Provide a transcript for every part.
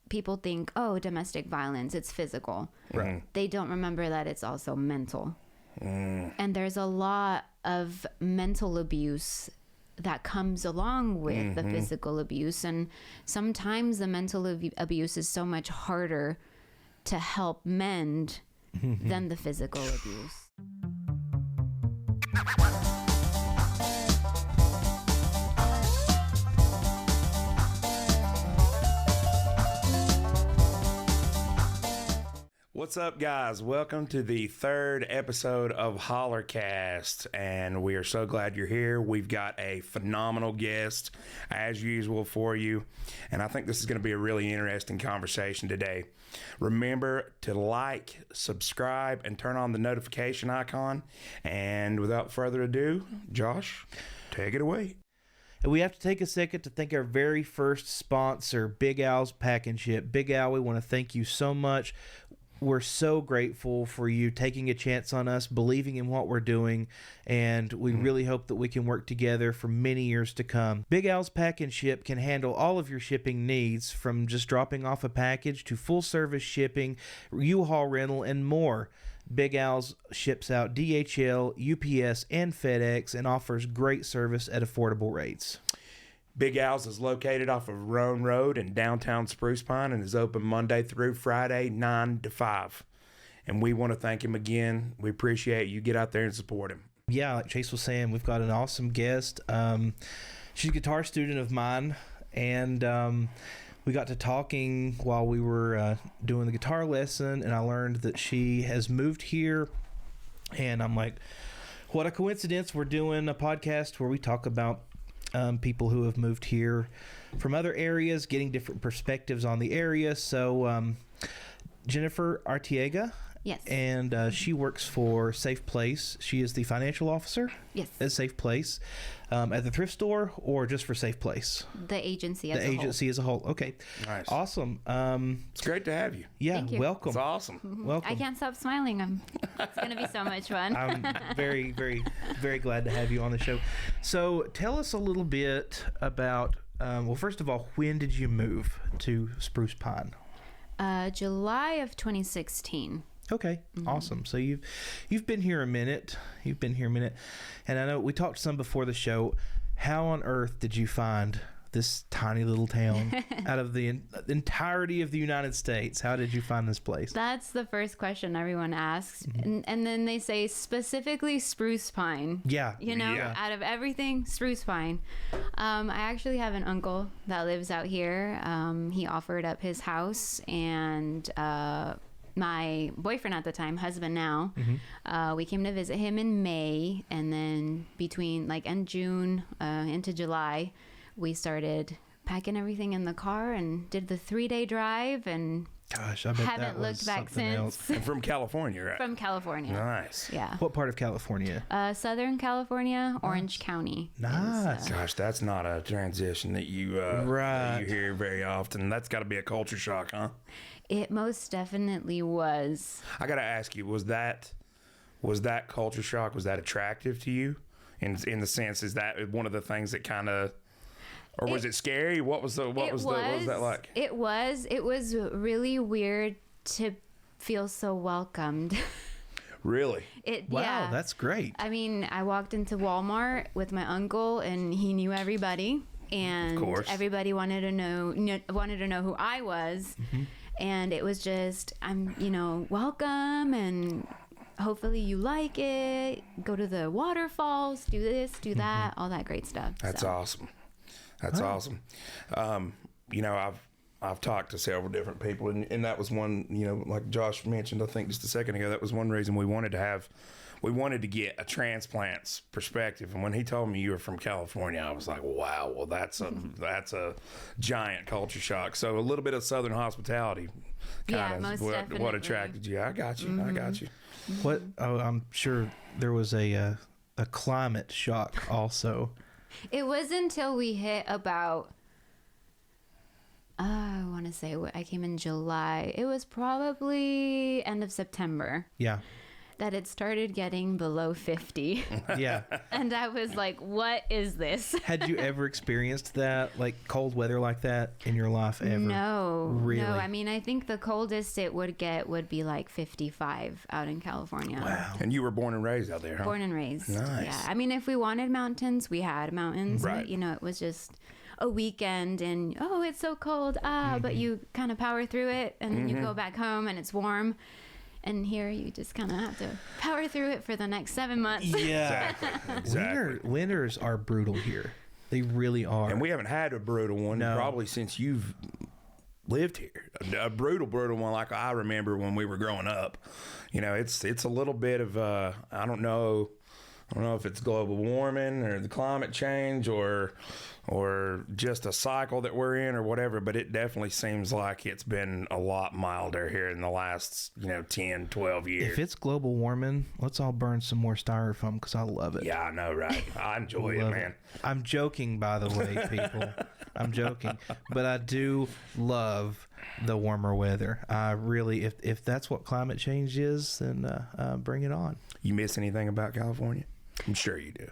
people think, oh, domestic violence, it's physical. Right. They don't remember that it's also mental. And there's a lot of mental abuse that comes along with the physical abuse. And sometimes the mental abuse is so much harder to help mend than the physical abuse. What's up, guys? Welcome to the third episode of Hollercast, and we are so glad you're here. We've got a phenomenal guest, as usual, for you, and I think this is going to be a really interesting conversation today. Remember to like, subscribe, and turn on the notification icon, and without further ado, Josh, take it away. And we have to take a second to thank our very first sponsor, Big Al's Pack and Ship. Big Al, we want to thank you so much. We're so grateful for you taking a chance on us, believing in what we're doing, and we really hope that we can work together for many years to come. Big Al's Pack and Ship can handle all of your shipping needs, from just dropping off a package to full-service shipping, U-Haul rental, and more. Big Al's ships out DHL, UPS, and FedEx, and offers great service at affordable rates. Big Al's is located off of Roan Road in downtown Spruce Pine and is open Monday through Friday, 9 to 5. And we want to thank him again. We appreciate you. Get out there and support him. Yeah, like Chase was saying, we've got an awesome guest. She's a guitar student of mine, and we got to talking while we were doing the guitar lesson, and I learned that she has moved here, and I'm like, what a coincidence. We're doing a podcast where we talk about people who have moved here from other areas, getting different perspectives on the area. So Jennifer Artiega. Yes. And she works for Safeplace. She is the financial officer. Yes. At Safeplace. At the thrift store, or just for Safeplace? The agency as a whole. The agency as a whole. Okay. Nice. Awesome. It's great to have you. Yeah, Thank you. welcome. It's awesome. Welcome. I can't stop smiling. It's going to be so much fun. I'm very, very, very glad to have you on the show. So tell us a little bit about, well, first of all, when did you move to Spruce Pine? July of 2016. Okay, awesome. So you've been here a minute. And I know we talked some before the show. How on earth did you find this tiny little town out of the entirety of the United States? How did you find this place? That's the first question everyone asks. And then they say specifically Spruce Pine. Yeah. You know, Yeah. out of everything, Spruce Pine. I actually have an uncle that lives out here. He offered up his house, and my boyfriend at the time, husband now, we came to visit him in May, and then between end June into July, we started packing everything in the car and did the 3-day drive, and Gosh, I bet haven't that was looked back something else. since. And from California, right? From California. Nice. Yeah. What part of California? Southern California, Orange County. Nice. Gosh, that's not a transition that you Right. that you hear very often. That's got to be a culture shock, huh? It most definitely was. I got to ask you, was that culture shock? Was that attractive to you? In the sense, is that one of the things that kind of, or was it scary? What was that like? It was really weird to feel so welcomed. Really? Wow, Yeah. that's great. I mean, I walked into Walmart with my uncle, and he knew everybody, and Of course. everybody wanted to know who I was, and it was just, welcome, and hopefully you like it. Go to the waterfalls, do this, do that, all that great stuff. That's awesome. That's awesome. I've talked to several different people, and that was one, like Josh mentioned, I think just a second ago, that was one reason we wanted to get a transplant's perspective. And when he told me you were from California, I was like, wow, well, that's a giant culture shock. So a little bit of Southern hospitality kind of what attracted you. I got you. I got you. What? Oh, I'm sure there was a climate shock also. It wasn't until we hit about, I want to say I came in July. It was probably end of September. Yeah. that it started getting below 50. Yeah. And I was like, what is this? Had you ever experienced that, like cold weather like that in your life ever? No. Really? No, I mean, I think the coldest it would get would be like 55 out in California. Wow. And you were born and raised out there, huh? Born and raised. Nice. Yeah. I mean, if we wanted mountains, we had mountains. Right. But, you know, it was just a weekend and, oh, it's so cold. But you kind of power through it and then you go back home and it's warm. And here you just kind of have to power through it for the next 7 months. Yeah. Exactly. Winters are brutal here. They really are. And we haven't had a brutal one probably since you've lived here. A brutal one like I remember when we were growing up. You know, it's a little bit of I don't know if it's global warming or the climate change or just a cycle that we're in or whatever, but it definitely seems like it's been a lot milder here in the last, 10, 12 years. If it's global warming, let's all burn some more styrofoam because I love it. Yeah, I know, right? I enjoy it, man. I'm joking, by the way, people. I'm joking. But I do love the warmer weather. I really, if that's what climate change is, then bring it on. You miss anything about California? I'm sure you do.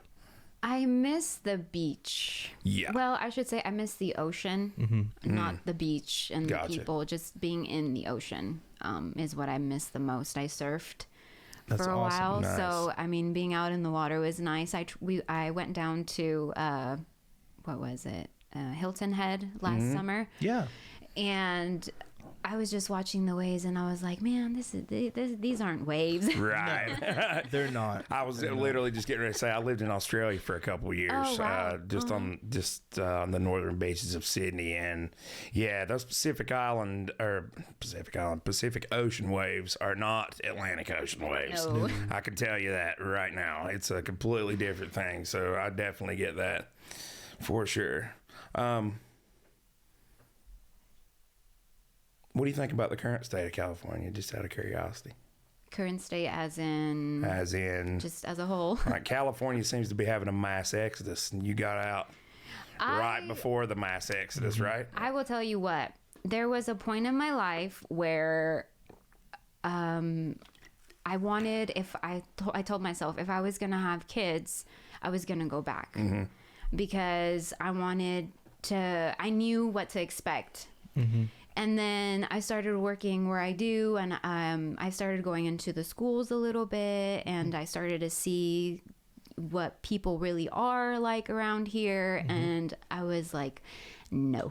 I miss the beach. Yeah. Well, I should say I miss the ocean, not the beach and Gotcha. the people. Just being in the ocean is what I miss the most. I surfed That's for a awesome. while, Nice. so I mean, being out in the water was nice. I went down to what was it, Hilton Head last summer. Yeah. And I was just watching the waves, and I was like, "Man, these aren't waves." Right. They're not. I was literally just getting ready to say I lived in Australia for a couple of years, Oh, wow. on the northern beaches of Sydney, and yeah, those Pacific Ocean waves are not Atlantic Ocean waves. No. I can tell you that right now. It's a completely different thing. So I definitely get that for sure. What do you think about the current state of California, just out of curiosity? Current state, as in just as a whole. Like California seems to be having a mass exodus, and you got out right before the mass exodus, right? I will tell you what. There was a point in my life where I wanted, I told myself if I was going to have kids, I was going to go back. Because I knew what to expect. And then I started working where I do, and I started going into the schools a little bit, and I started to see what people really are like around here, and I was like, no,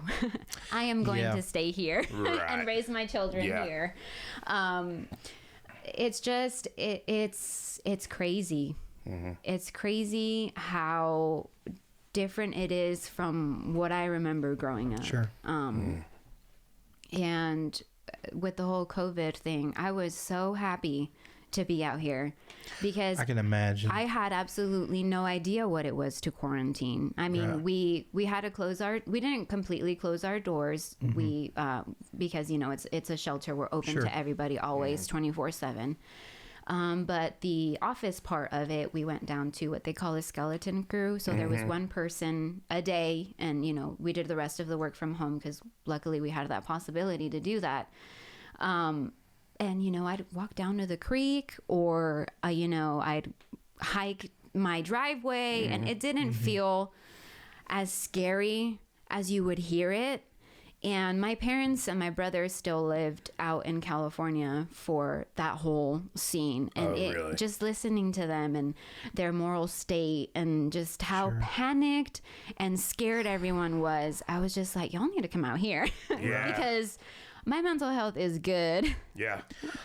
I am going to stay here and raise my children here. It's just, it's crazy. It's crazy how different it is from what I remember growing up. Sure. And with the whole COVID thing, I was so happy to be out here because I can imagine. I had absolutely no idea what it was to quarantine. I mean, we had to we didn't completely close our doors. We, because it's a shelter. We're open to everybody always 24/7. But the office part of it, we went down to what they call a skeleton crew. So there was one person a day, and we did the rest of the work from home because luckily we had that possibility to do that. And I'd walk down to the creek, or I'd hike my driveway, and it didn't feel as scary as you would hear it. And my parents and my brother still lived out in California for that whole scene. And really? Just listening to them and their moral state and just how panicked and scared everyone was, I was just like, y'all need to come out here. Yeah. Because my mental health is good. Yeah.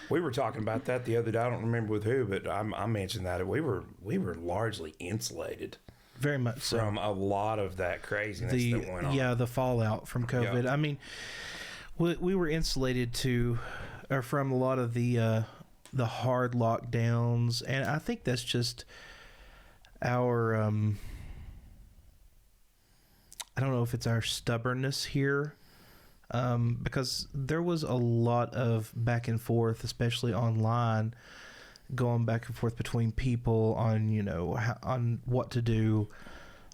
We were talking about that the other day. I don't remember with who, but I mentioned that we were largely insulated. Very much so. From a lot of that craziness that went on. Yeah, the fallout from COVID. Yeah. I mean, we were insulated from a lot of the hard lockdowns, and I think that's just our I don't know if it's our stubbornness here, because there was a lot of back and forth, especially online, going back and forth between people on on what to do,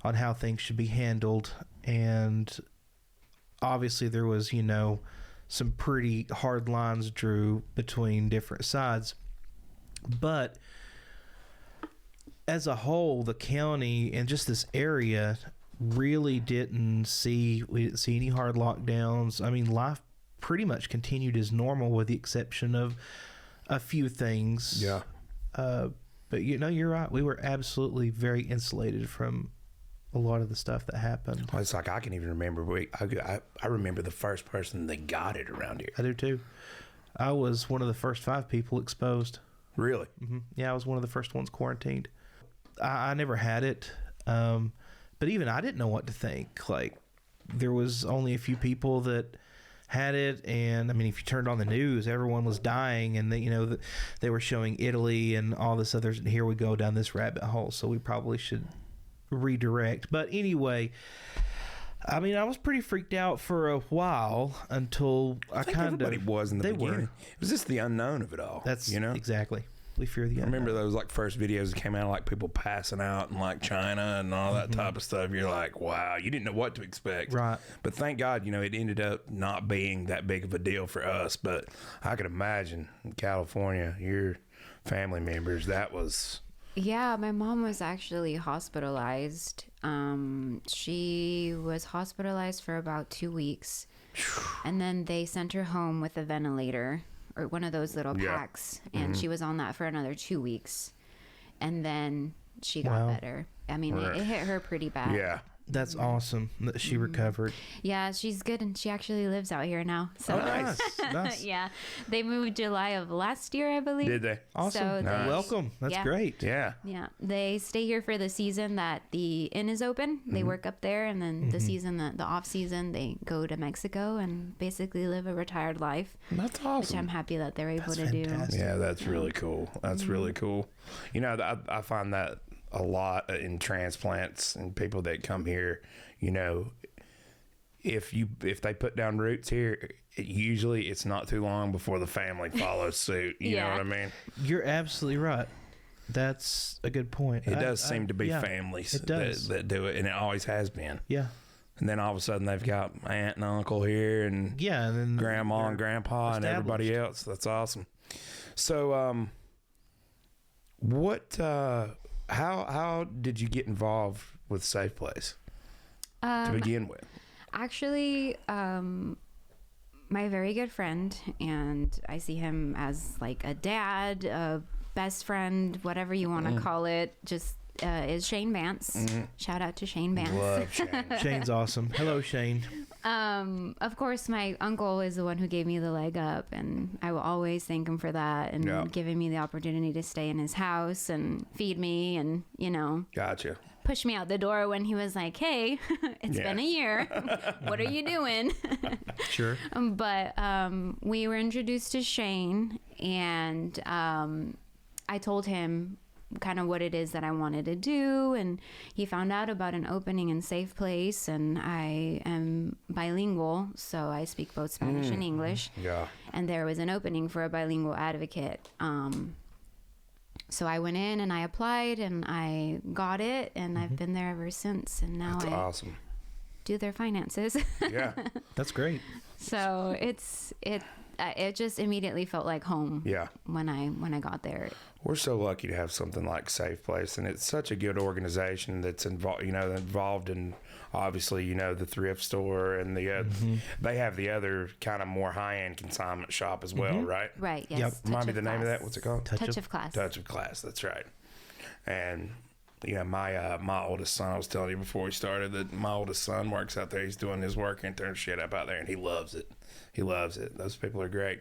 on how things should be handled, and obviously there was some pretty hard lines drew between different sides. But as a whole, the county and just this area really we didn't see any hard lockdowns. I mean, life pretty much continued as normal with the exception of a few things. Yeah. But you're right. We were absolutely very insulated from a lot of the stuff that happened. Well, it's like I can even remember. I remember the first person that got it around here. I do too. I was one of the first 5 people exposed. Really? Mm-hmm. Yeah, I was one of the first ones quarantined. I never had it, but even I didn't know what to think. Like, there was only a few people that had it, and I mean, if you turned on the news, everyone was dying, and they were showing Italy and all this others. And here we go down this rabbit hole. So we probably should redirect. But anyway, I mean, I was pretty freaked out for a while until I think kind of. Everybody was in the beginning. Were. It was just the unknown of it all. That's exactly. We fear the I unknown. remember those like first videos that came out of like people passing out in like China and all that type of stuff. You're like, wow, you didn't know what to expect. Right. But thank God, it ended up not being that big of a deal for us. But I could imagine in California, your family members, that was. Yeah, my mom was actually hospitalized. She was hospitalized for about 2 weeks. And then they sent her home with a ventilator, or one of those little packs, and she was on that for another 2 weeks, and then she got better. I mean, it hit her pretty bad. Yeah. That's awesome that she recovered. Yeah, she's good, and she actually lives out here now. So Nice. Nice. yeah, they moved July of last year, I believe. Did they? Awesome. So Nice. Welcome. That's great. Yeah. Yeah, they stay here for the season that the inn is open. They work up there, and then the season the off season, they go to Mexico and basically live a retired life. That's Which awesome. I'm happy that they're able That's to do. fantastic. Yeah, that's really cool. That's really cool. I find that a lot in transplants and people that come here. If they put down roots here, usually it's not too long before the family follows suit. You know what I mean? You're absolutely right. That's a good point. It does seem to be families that do it, and it always has been. Yeah. And then all of a sudden they've got aunt and uncle here, and And then grandma and grandpa and everybody else. That's awesome. So, how did you get involved with Safeplace to begin with? Actually, my very good friend, and I see him as like a dad, a best friend, whatever you want to call it, just is Shane Vance. Shout out to Shane Vance. Love Shane. Shane's awesome. Hello, Shane. Of course, my uncle is the one who gave me the leg up, and I will always thank him for that, and giving me the opportunity to stay in his house and feed me, and Gotcha. push me out the door when he was like, "Hey, it's been a year. What are you doing?" Sure. But we were introduced to Shane, and I told him kind of what it is that I wanted to do, and he found out about an opening in Safeplace, and I am bilingual, so I speak both Spanish and English. Yeah. And there was an opening for a bilingual advocate. So I went in and I applied and I got it, and I've been there ever since, and now That's I awesome. do their finances. Yeah. That's great. So it just immediately felt like home. Yeah. When I got there. We're so lucky to have something like Safeplace, and it's such a good organization that's involved in obviously the thrift store and the they have the other kind of more high-end consignment shop as well, right? Right. Yes. Yep. Remind me the name of that. What's it called? Touch of Class. Touch of Class. That's right. And my oldest son, I was telling you before we started that my oldest son works out there. He's doing his work internship up out there, and he loves it. He loves it. Those people are great.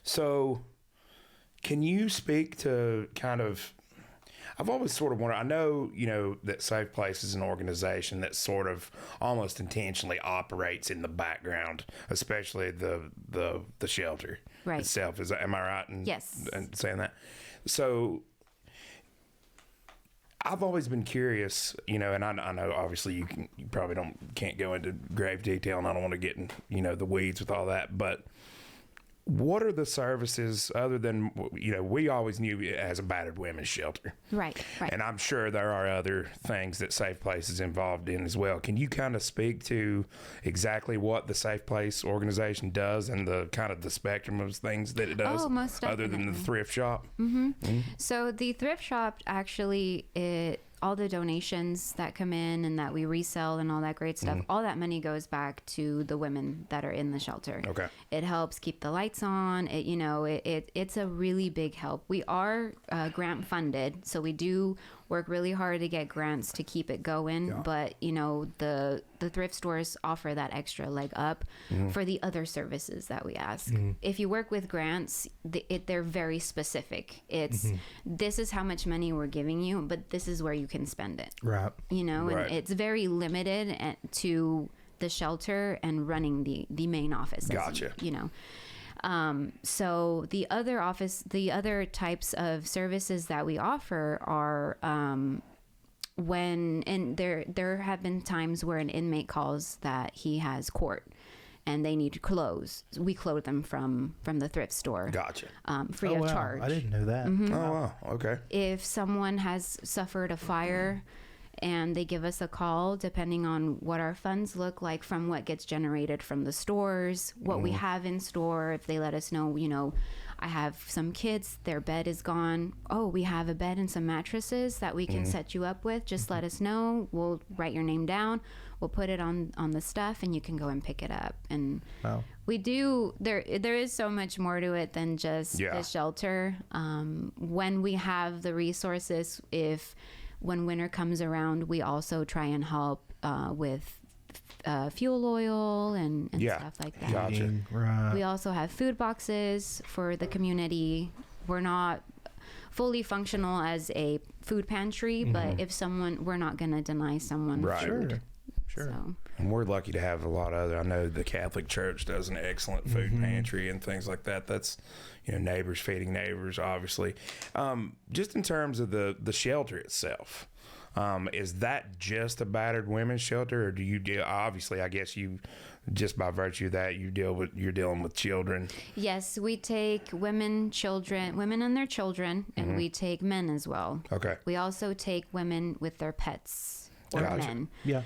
So can you speak to kind of, I've always sort of wondered, I know, that Safeplace is an organization that sort of almost intentionally operates in the background, especially the shelter itself. Am I right in saying that? So I've always been curious, and I know obviously you probably can't go into grave detail, and I don't want to get in, the weeds with all that, but What are the services other than, we always knew it as a battered women's shelter. Right. And I'm sure there are other things that Safeplace is involved in as well. Can you kind of speak to exactly what the Safeplace organization does and the kind of the spectrum of things that it does? Oh, most other than the definitely. thrift shop? So the thrift shop, actually, all the donations that come in and that we resell and all that great stuff, all that money goes back to the women that are in the shelter. Okay. It helps keep the lights on. It's a really big help. We are grant funded, so we do work really hard to get grants to keep it going. Yeah. But the thrift stores offer that extra leg up for the other services that we ask. If you work with grants, they're very specific. It's this is how much money we're giving you, but this is where you can spend it. Right. And Right. it's very limited to the shelter and running the main office. Gotcha. So the other types of services that we offer are there have been times where an inmate calls that he has court and they need clothes. We clothe them from the thrift store. Gotcha. Free of wow. charge. I didn't know that. Oh, wow. Okay. If someone has suffered a fire and they give us a call, depending on what our funds look like from what gets generated from the stores, what we have in store, if they let us know, I have some kids, their bed is gone. Oh, we have a bed and some mattresses that we can set you up with. Just let us know. We'll write your name down. We'll put it on the stuff and you can go and pick it up. And Wow. we do, there is so much more to it than just the shelter. When we have the resources, when winter comes around, we also try and help with fuel oil and stuff like that. Gotcha. Eating, right. We also have food boxes for the community. We're not fully functional as a food pantry, but we're not going to deny someone Right. food. Sure. So, And we're lucky to have a lot of I know the Catholic Church does an excellent food pantry and things like that. That's, neighbors feeding neighbors, obviously. Just in terms of the shelter itself, is that just a battered women's shelter, or do you deal? Obviously, I guess you, just by virtue of that, you're dealing with children. yes, we take women and their children, and we take men as well. Okay. We also take women with their pets or Gotcha. men. Yeah.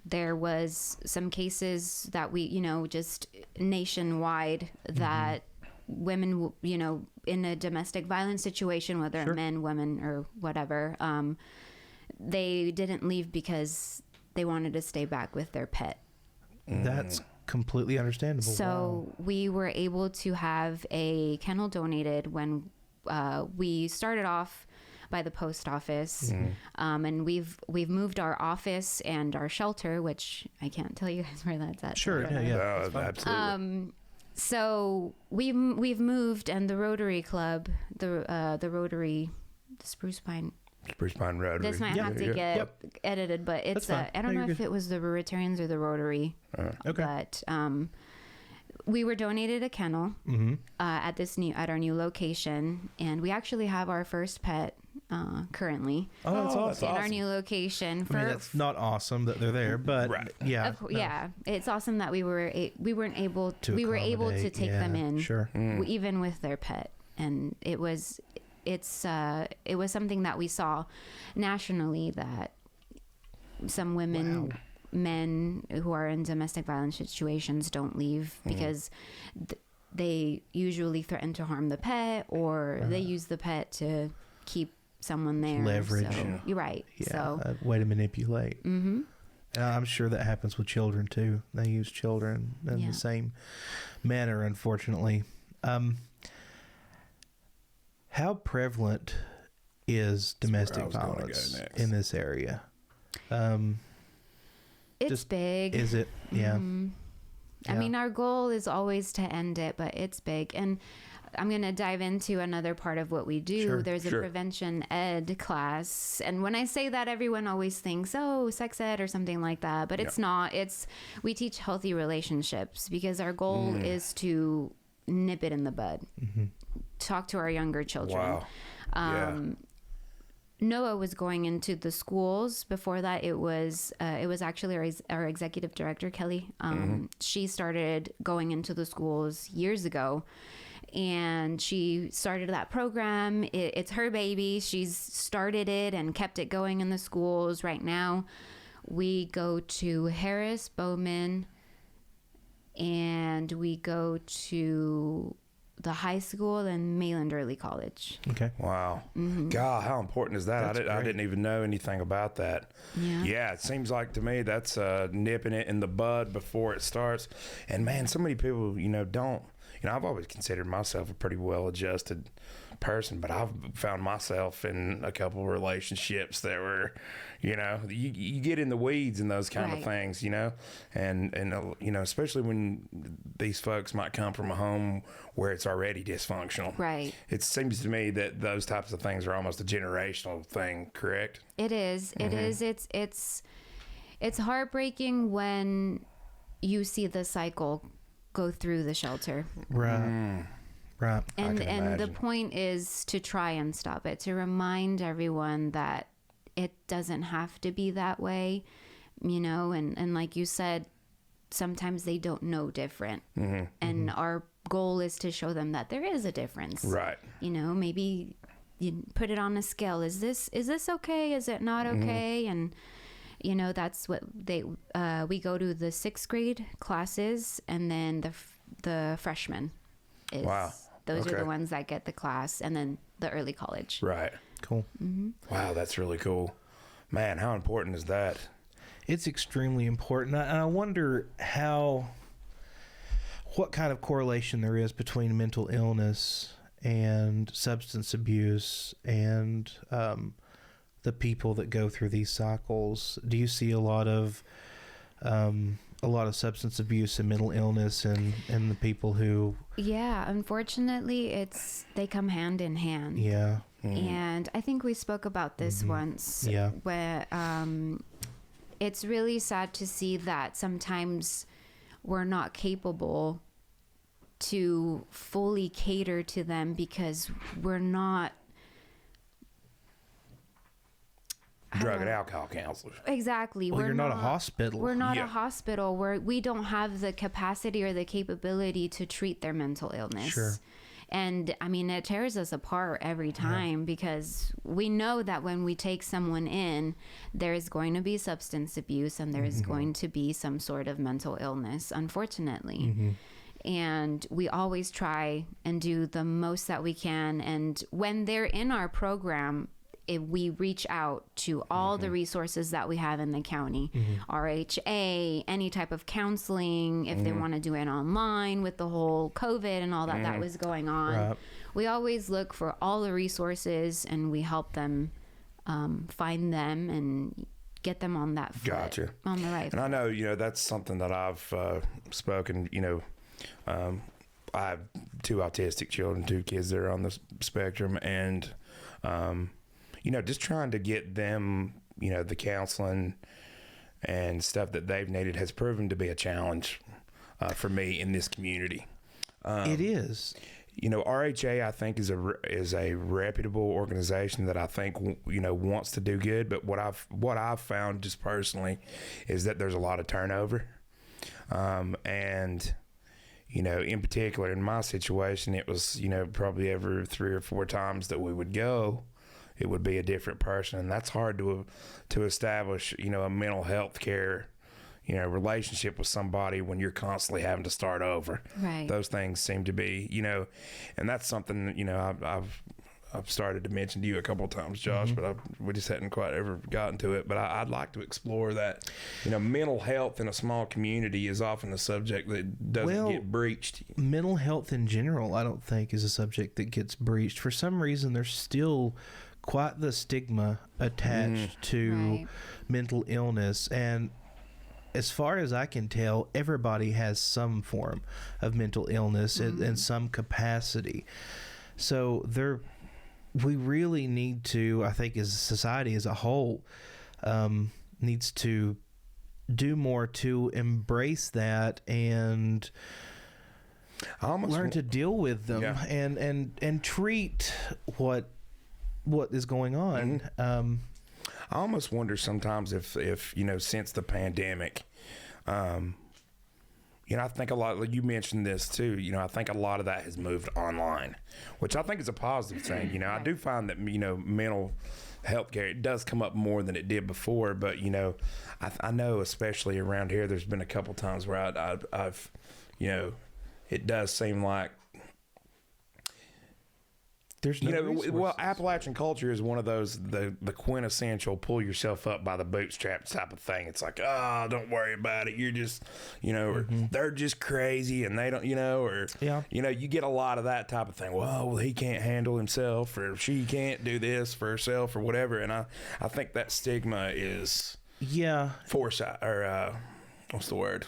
There was some cases that we, just nationwide that women, in a domestic violence situation, whether men, women, or whatever, they didn't leave because they wanted to stay back with their pet. That's completely understandable. So we were able to have a kennel donated when we started off by the post office, and we've moved our office and our shelter, which I can't tell you guys where that's at. Sure. Yeah. That's fine. Absolutely. So we've moved, and the Rotary Club, the Spruce Pine. Spruce Pine Road. This might have to get edited, but it's That's fine. I don't No, know you're if good. it was the Rotarians or the Rotary. Okay. But we were donated a kennel at our new location, and we actually have our first pet currently Oh, that's awesome. in our new location. I mean, that's not awesome that they're there, but Right. yeah. Yeah, it's awesome that we were able To to accommodate, take them yeah, in, sure. even with their pet, and it was something that we saw nationally, that some women, men who are in domestic violence situations don't leave because they usually threaten to harm the pet, or they use the pet to keep someone there. Leverage. So, you're right. Yeah. So A way to manipulate. Mm-hmm. I'm sure that happens with children too. They use children in the same manner, unfortunately. How prevalent is domestic was gonna go violence next. in this area? it's just- big. Is it? Yeah. I Yeah. mean, our goal is always to end it, but it's big. And I'm going to dive into another part of what we do. Sure, There's a sure. prevention ed class. And when I say that, everyone always thinks, oh, sex ed or something like that. But it's not. We teach healthy relationships, because our goal is to nip it in the bud. Talk to our younger children. Wow. Noah was going into the schools. Before that, it was actually our executive director, Kelly. She started going into the schools years ago, and she started that program. It's her baby. She's started it and kept it going in the schools. Right now, we go to Harris, Bowman, and we go to the high school and Mayland Early College. Okay. Wow. God, how important is that? I didn't even know anything about that. Yeah, it seems like to me that's nipping it in the bud before it starts. And man, so many people, don't. I've always considered myself a pretty well-adjusted person, but I've found myself in a couple of relationships that were, you get in the weeds and those kind of things, and especially when these folks might come from a home where it's already dysfunctional. Right. It seems to me that those types of things are almost a generational thing, correct? It is. It is. It's heartbreaking when you see the cycle go through the shelter. Right. Right. And the point is to try and stop it, to remind everyone that it doesn't have to be that way, and like you said, sometimes they don't know different. And our goal is to show them that there is a difference. Right. Maybe you put it on a scale. Is this okay? Is it not okay? And that's what we go to the 6th grade classes, and then the freshmen is, wow. Those are the ones that get the class, and then the early college. Right. Cool. Wow, that's really cool. Man, how important is that? It's extremely important. And I wonder what kind of correlation there is between mental illness and substance abuse and the people that go through these cycles. Do you see a lot of substance abuse and mental illness and the people who... Yeah, unfortunately, they come hand in hand. Yeah. And I think we spoke about this once. Yeah. Where it's really sad to see that sometimes we're not capable to fully cater to them because we're not Drug and alcohol counselors. Exactly. Well, you're not a hospital. We're not a hospital where we don't have the capacity or the capability to treat their mental illness. Sure. And I mean, it tears us apart every time because we know that when we take someone in, there's going to be substance abuse and there's going to be some sort of mental illness, unfortunately. And we always try and do the most that we can. And when they're in our program, we reach out to all the resources that we have in the county, RHA, any type of counseling, if they want to do it online with the whole COVID and all that was going on. Right. We always look for all the resources and we help them find them and get them on that foot, Gotcha. on the right And I know, that's something that I've spoken, I have 2 autistic children, 2 kids that are on the spectrum, and just trying to get them, the counseling and stuff that they've needed has proven to be a challenge for me in this community. It is. RHA, I think, is a reputable organization that I think, wants to do good. But what I've found just personally is that there's a lot of turnover. And, in particular in my situation, it was, probably every 3 or 4 times that we would go, it would be a different person, and that's hard to establish, a mental health care, relationship with somebody when you're constantly having to start over. Right. Those things seem to be, and that's something, I've started to mention to you a couple of times, Josh, but we just hadn't quite ever gotten to it. But I'd like to explore that. Mental health in a small community is often a subject that doesn't get breached. Mental health in general, I don't think, is a subject that gets breached. For some reason, there's still quite the stigma attached to mental illness. And as far as I can tell, everybody has some form of mental illness in some capacity. So we really need to, I think, as a society as a whole, needs to do more to embrace that and learn to deal with them and treat what what is going on. I almost wonder sometimes if since the pandemic, I think a lot, like you mentioned this too, I think a lot of that has moved online, which I think is a positive thing. I do find that, mental health care, it does come up more than it did before, but, I know especially around here, there's been a couple times where I've it does seem like, there's no resources. Appalachian culture is one of those, the quintessential pull yourself up by the bootstraps type of thing. It's like, oh, don't worry about it. You're just, or they're just crazy and they don't, or, you get a lot of that type of thing. Well, he can't handle himself, or she can't do this for herself or whatever. And I think that stigma is foresight, or what's the word?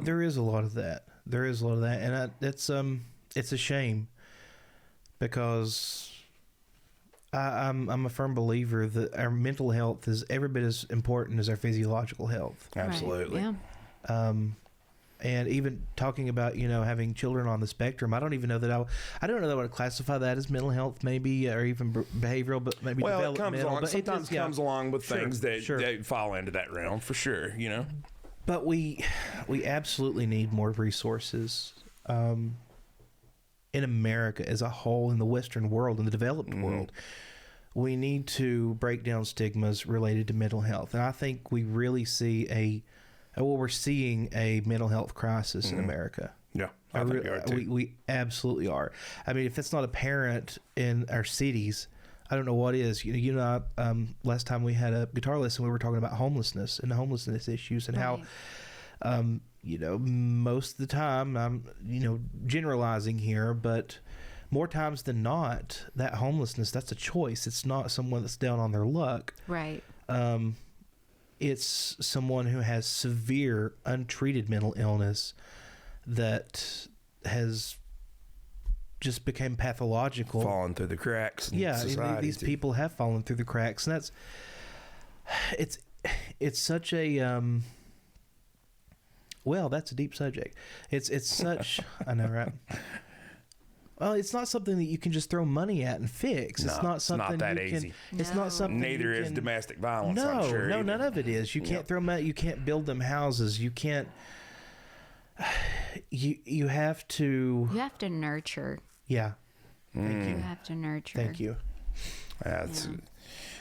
There is a lot of that. And it's a shame. Because I'm a firm believer that our mental health is every bit as important as our physiological health. Absolutely. Right. Yeah. And even talking about having children on the spectrum, I don't even know that I don't know that I would classify that as mental health, maybe, or even behavioral, but maybe developmental. Sometimes comes along with things that fall into that realm for sure. But we absolutely need more resources. In America as a whole, in the Western world, in the developed world, we need to break down stigmas related to mental health. And I think we really see we're seeing a mental health crisis in America. Yeah, I think we are too. We absolutely are. I mean, if that's not apparent in our cities, I don't know what is. Last time we had a guitar lesson, we were talking about homelessness and the homelessness issues and how, most of the time, I'm, generalizing here, but more times than not, that homelessness, that's a choice. It's not someone that's down on their luck. Right. It's someone who has severe, untreated mental illness that has just became pathological. Fallen through the cracks. These people have fallen through the cracks. And it's such a... Well, that's a deep subject. It's such... I know, right? Well, it's not something that you can just throw money at and fix. No, it's not something it's not that you easy. It's not something. Neither is domestic violence. No, I'm sure no, none of it is. You can't throw money. You can't build them houses. You can't. You have to. You have to nurture. Yeah. Thank you. You have to nurture. Thank you.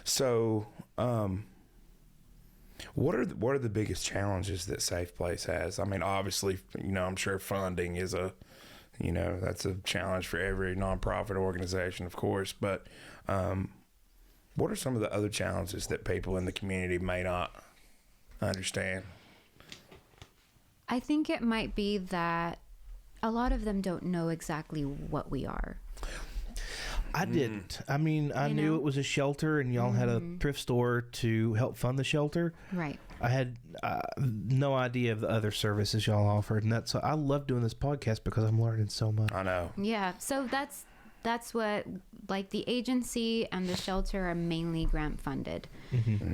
So. What are the biggest challenges that Safeplace has? I mean, obviously, I'm sure funding is that's a challenge for every nonprofit organization, of course. But what are some of the other challenges that people in the community may not understand? I think it might be that a lot of them don't know exactly what we are. I didn't. I mean, I knew it was a shelter and y'all had a thrift store to help fund the shelter. Right. I had no idea of the other services y'all offered. And so I love doing this podcast because I'm learning so much. I know. Yeah. So that's what, like, the agency and the shelter are mainly grant funded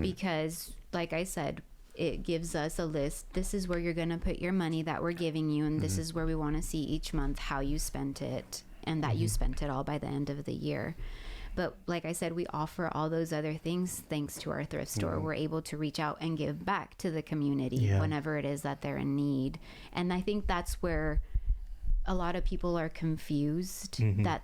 because, like I said, it gives us a list. This is where you're going to put your money that we're giving you. And this is where we want to see each month how you spent it. And that you spent it all by the end of the year. But like I said, we offer all those other things thanks to our thrift store. We're able to reach out and give back to the community whenever it is that they're in need. And I think that's where a lot of people are confused, that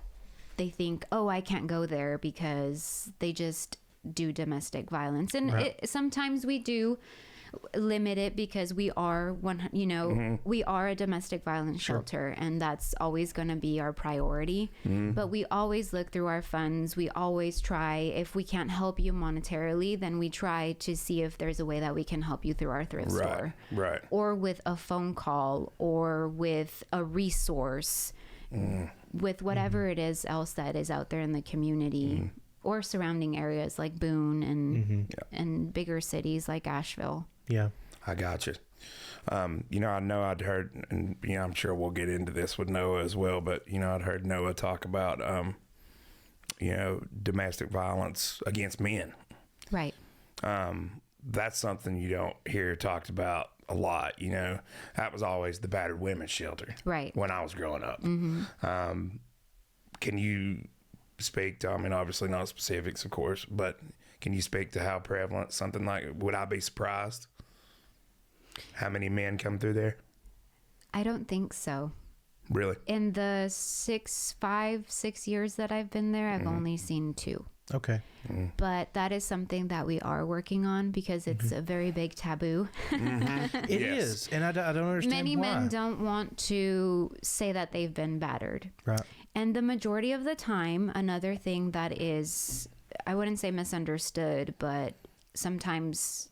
they think, oh, I can't go there because they just do domestic violence. And sometimes we do limit it because we are we are a domestic violence shelter, and that's always going to be our priority. But we always look through our funds. We always try, if we can't help you monetarily, then we try to see if there's a way that we can help you through our thrift store, or with a phone call, or with a resource, with whatever it is else that is out there in the community or surrounding areas like Boone and bigger cities like Asheville. Yeah, I got you. I know I'd heard, and I'm sure we'll get into this with Noah as well, but I'd heard Noah talk about domestic violence against men. Right. That's something you don't hear talked about a lot. That was always the battered women's shelter. Right. When I was growing up. Can you speak to, I mean, obviously not specifics, of course, but can you speak to how prevalent something like, would I be surprised? How many men come through there? I don't think so. Really? In the 6 years that I've been there, I've only seen 2. Okay. But that is something that we are working on because it's a very big taboo. It is, and I don't understand Many why. men don't want to say that they've been battered. Right. And the majority of the time, another thing that is, I wouldn't say misunderstood, but sometimes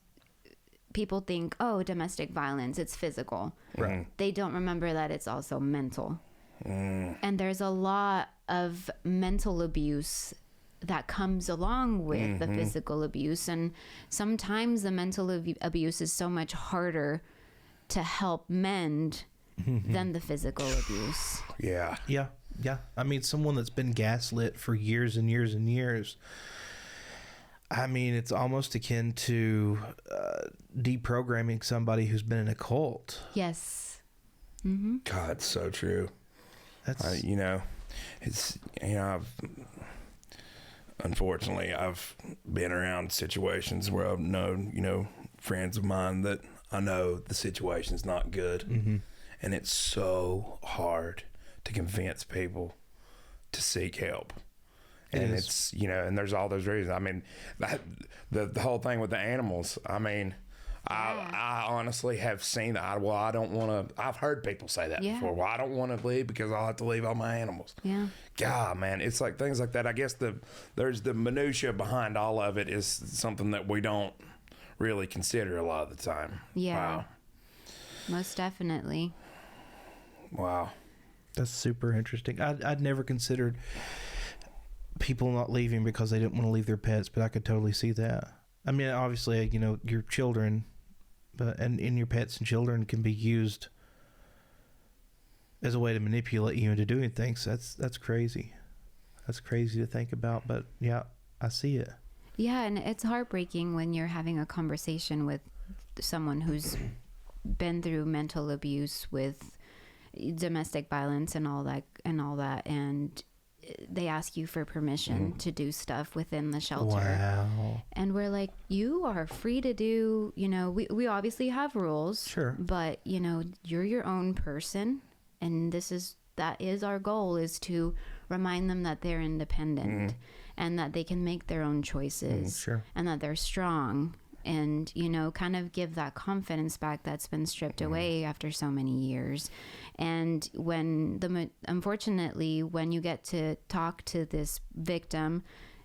people think, oh, domestic violence, it's physical. Right. They don't remember that it's also mental. And there's a lot of mental abuse that comes along with the physical abuse. And sometimes the mental abuse is so much harder to help mend than the physical abuse. Yeah. Yeah. I mean, someone that's been gaslit for years and years and years. I mean, it's almost akin to deprogramming somebody who's been in a cult. Yes. God, so true. That's You know, it's, you know, unfortunately, I've been around situations where I've known, you know, friends of mine that I know the situation's not good. And it's so hard to convince people to seek help. And it's, you know, and there's all those reasons. I mean, the whole thing with the animals, I mean, I honestly have seen that. Well, I don't want to, I've heard people say that before. Well, I don't want to leave because I'll have to leave all my animals. Yeah. God, man, it's like things like that. I guess there's the minutia behind all of it is something that we don't really consider a lot of the time. Yeah. Most definitely. Wow. That's super interesting. I'd never considered people not leaving because they didn't want to leave their pets, but I could totally see that. I mean, obviously, you know, your children, and your pets and children can be used as a way to manipulate you into doing things. That's crazy. That's crazy to think about, but yeah, I see it. Yeah, and it's heartbreaking when you're having a conversation with someone who's been through mental abuse with domestic violence and all that, and they ask you for permission to do stuff within the shelter. Wow. And we're like, you are free to do, you know, we obviously have rules. Sure. But, you know, you're your own person. And that is our goal, is to remind them that they're independent and that they can make their own choices. Sure. And that they're strong. And, you know, kind of give that confidence back that's been stripped away after so many years. And unfortunately, when you get to talk to this victim,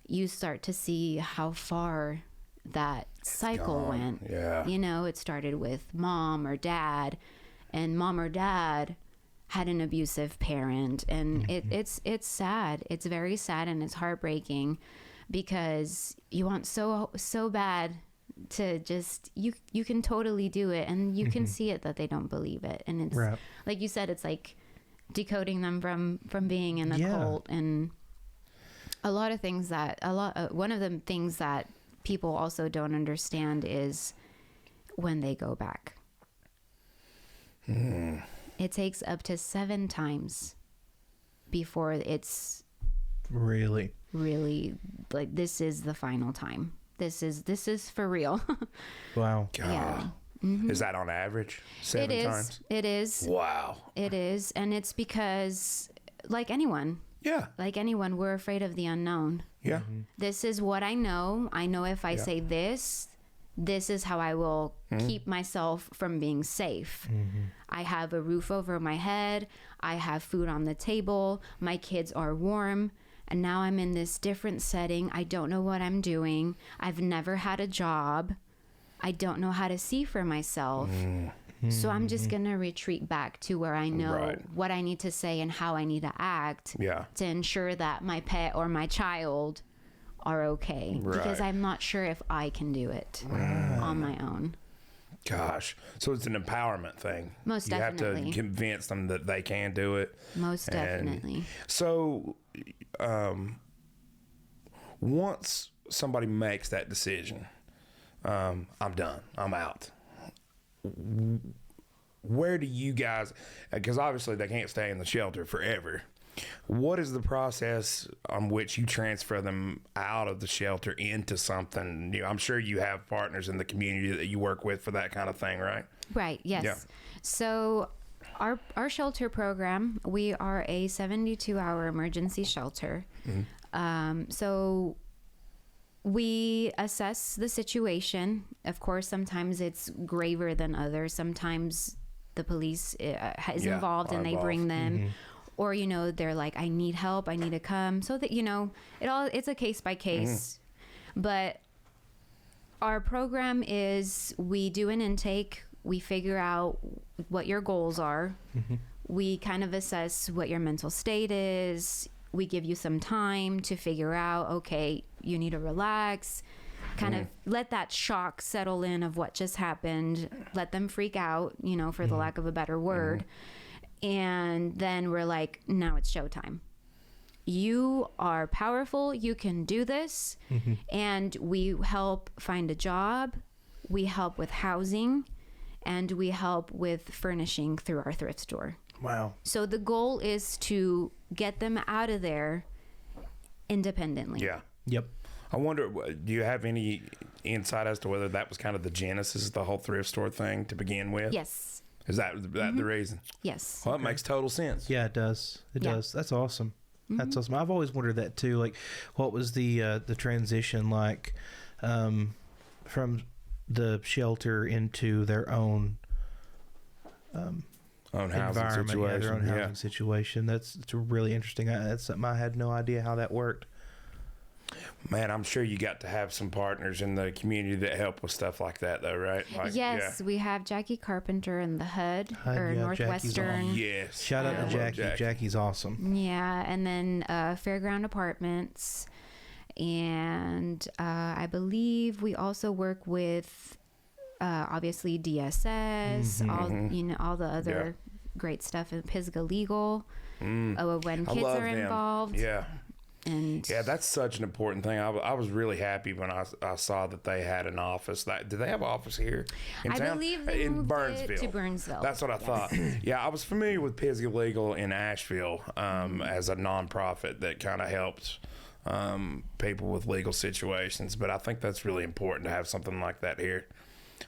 you start to see how far that cycle went. Yeah. You know, it started with mom or dad, and mom or dad had an abusive parent. And it's sad. It's very sad, and it's heartbreaking because you want so bad to just, you can totally do it, and you can see it that they don't believe it. And it's Right. like you said, it's like decoding them from being in a cult. And one of the things that people also don't understand is when they go back. It takes up to 7 times before it's Really like, this is the final time. This is for real. wow. God. Yeah. Is that on average? 7 times? It is. Wow. It is. And it's because, like anyone, we're afraid of the unknown. Yeah. This is what I know. I know if I say this is how I will keep myself from being safe. I have a roof over my head. I have food on the table. My kids are warm. And now I'm in this different setting. I don't know what I'm doing. I've never had a job. I don't know how to see for myself. So I'm just going to retreat back to where I know what I need to say and how I need to act to ensure that my pet or my child are okay. Because I'm not sure if I can do it on my own. Gosh. So it's an empowerment thing. Most you definitely. You have to convince them that they can do it. Most definitely. So once somebody makes that decision, I'm done, I'm out, where do you guys, because obviously they can't stay in the shelter forever, What is the process on which you transfer them out of the shelter into something new? I'm sure you have partners in the community that you work with for that kind of thing, right? Right. Yes. Yeah. So our shelter program, we are a 72-hour emergency shelter. So we assess the situation. Of course, sometimes it's graver than others. Sometimes the police is involved and they bring them. Or, they're like, I need help, I need to come. So that, it's a case by case. But our program is, we do an intake, we figure out what your goals are. We kind of assess what your mental state is. We give you some time to figure out, okay, you need to relax, kind of let that shock settle in of what just happened, let them freak out, for the lack of a better word. And then we're like, now it's showtime. You are powerful. You can do this. And we help find a job. We help with housing. And we help with furnishing through our thrift store. Wow. So the goal is to get them out of there independently. Yeah. Yep. I wonder, do you have any insight as to whether that was kind of the genesis of the whole thrift store thing to begin with? Yes. Is that the reason? Yes. Well, it makes total sense. Yeah, it does. It does. That's awesome. That's awesome. I've always wondered that too. Like, what was the transition like from the shelter into their own Own housing environment, situation. their own housing situation. That's really interesting. That's something I had no idea how that worked. Man, I'm sure you got to have some partners in the community that help with stuff like that, though, right? Like, Yes, we have Jackie Carpenter in the HUD, or yeah, Northwestern. Yes. Shout out I to love Jackie. Jackie's awesome. Yeah, and then Fairground Apartments, and I believe we also work with obviously DSS, all the other great stuff in Pisgah Legal. When I kids love are them. involved. Yeah. And Yeah, that's such an important thing. I was really happy when I saw that they had an office. Do they have an office here in I town? believe they in moved Burnsville. it to Burnsville. That's what I thought. Yeah, I was familiar with Pisgah Legal in Asheville as a nonprofit that kind of helped people with legal situations. But I think that's really important to have something like that here.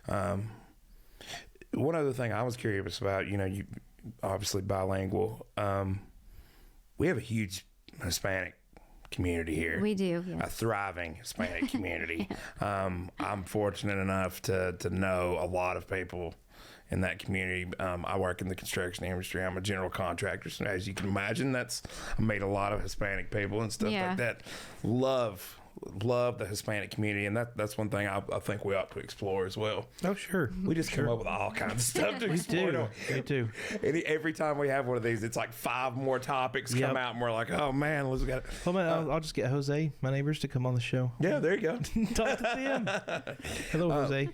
One other thing I was curious about, you obviously bilingual. We have a huge Hispanic community here. we do. A Yes. thriving Hispanic community. I'm fortunate enough to know a lot of people in that community. I work in the construction industry. I'm a general contractor, so as you can imagine, I made a lot of Hispanic people and stuff like that. Love the Hispanic community, and that's one thing I think we ought to explore as well. Oh, sure. We just come up with all kinds of stuff to explore. don't we? Me too. Every time we have one of these, it's like 5 more topics come out, and we're like, oh man, let's get it. Well, man, I'll just get Jose, my neighbors, to come on the show. Yeah, there you go. Talk to them. Hello, Jose.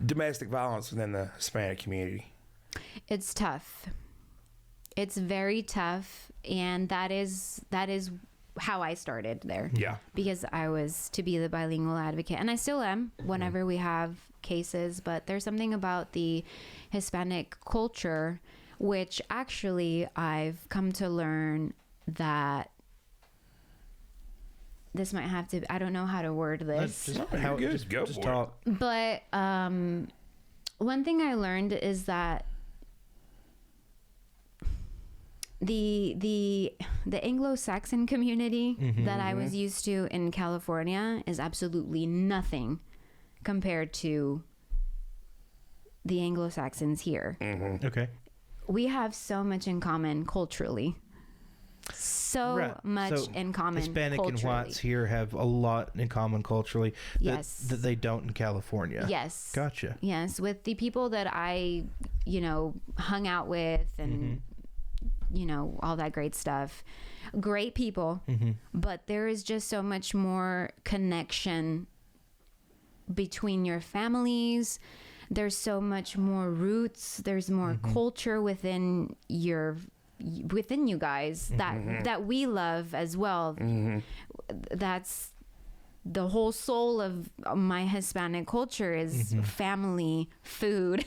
Domestic violence within the Hispanic community. It's tough. It's very tough, and that is how I started there. Yeah. Because I was to be the bilingual advocate, and I still am whenever we have cases, but there's something about the Hispanic culture, which actually I've come to learn that this might have to, I don't know how to word this, Just go for talk. but one thing I learned is that the Anglo-Saxon community that I was used to in California is absolutely nothing compared to the Anglo-Saxons here. Okay. We have so much in common culturally. So much in common Hispanic culturally. and whites here have a lot in common culturally that they don't in California. Yes. Gotcha. Yes, with the people that I, hung out with and all that great stuff. Great people, but there is just so much more connection between your families. There's so much more roots. There's more culture within you guys that we love as well. That's the whole soul of my Hispanic culture is family, food,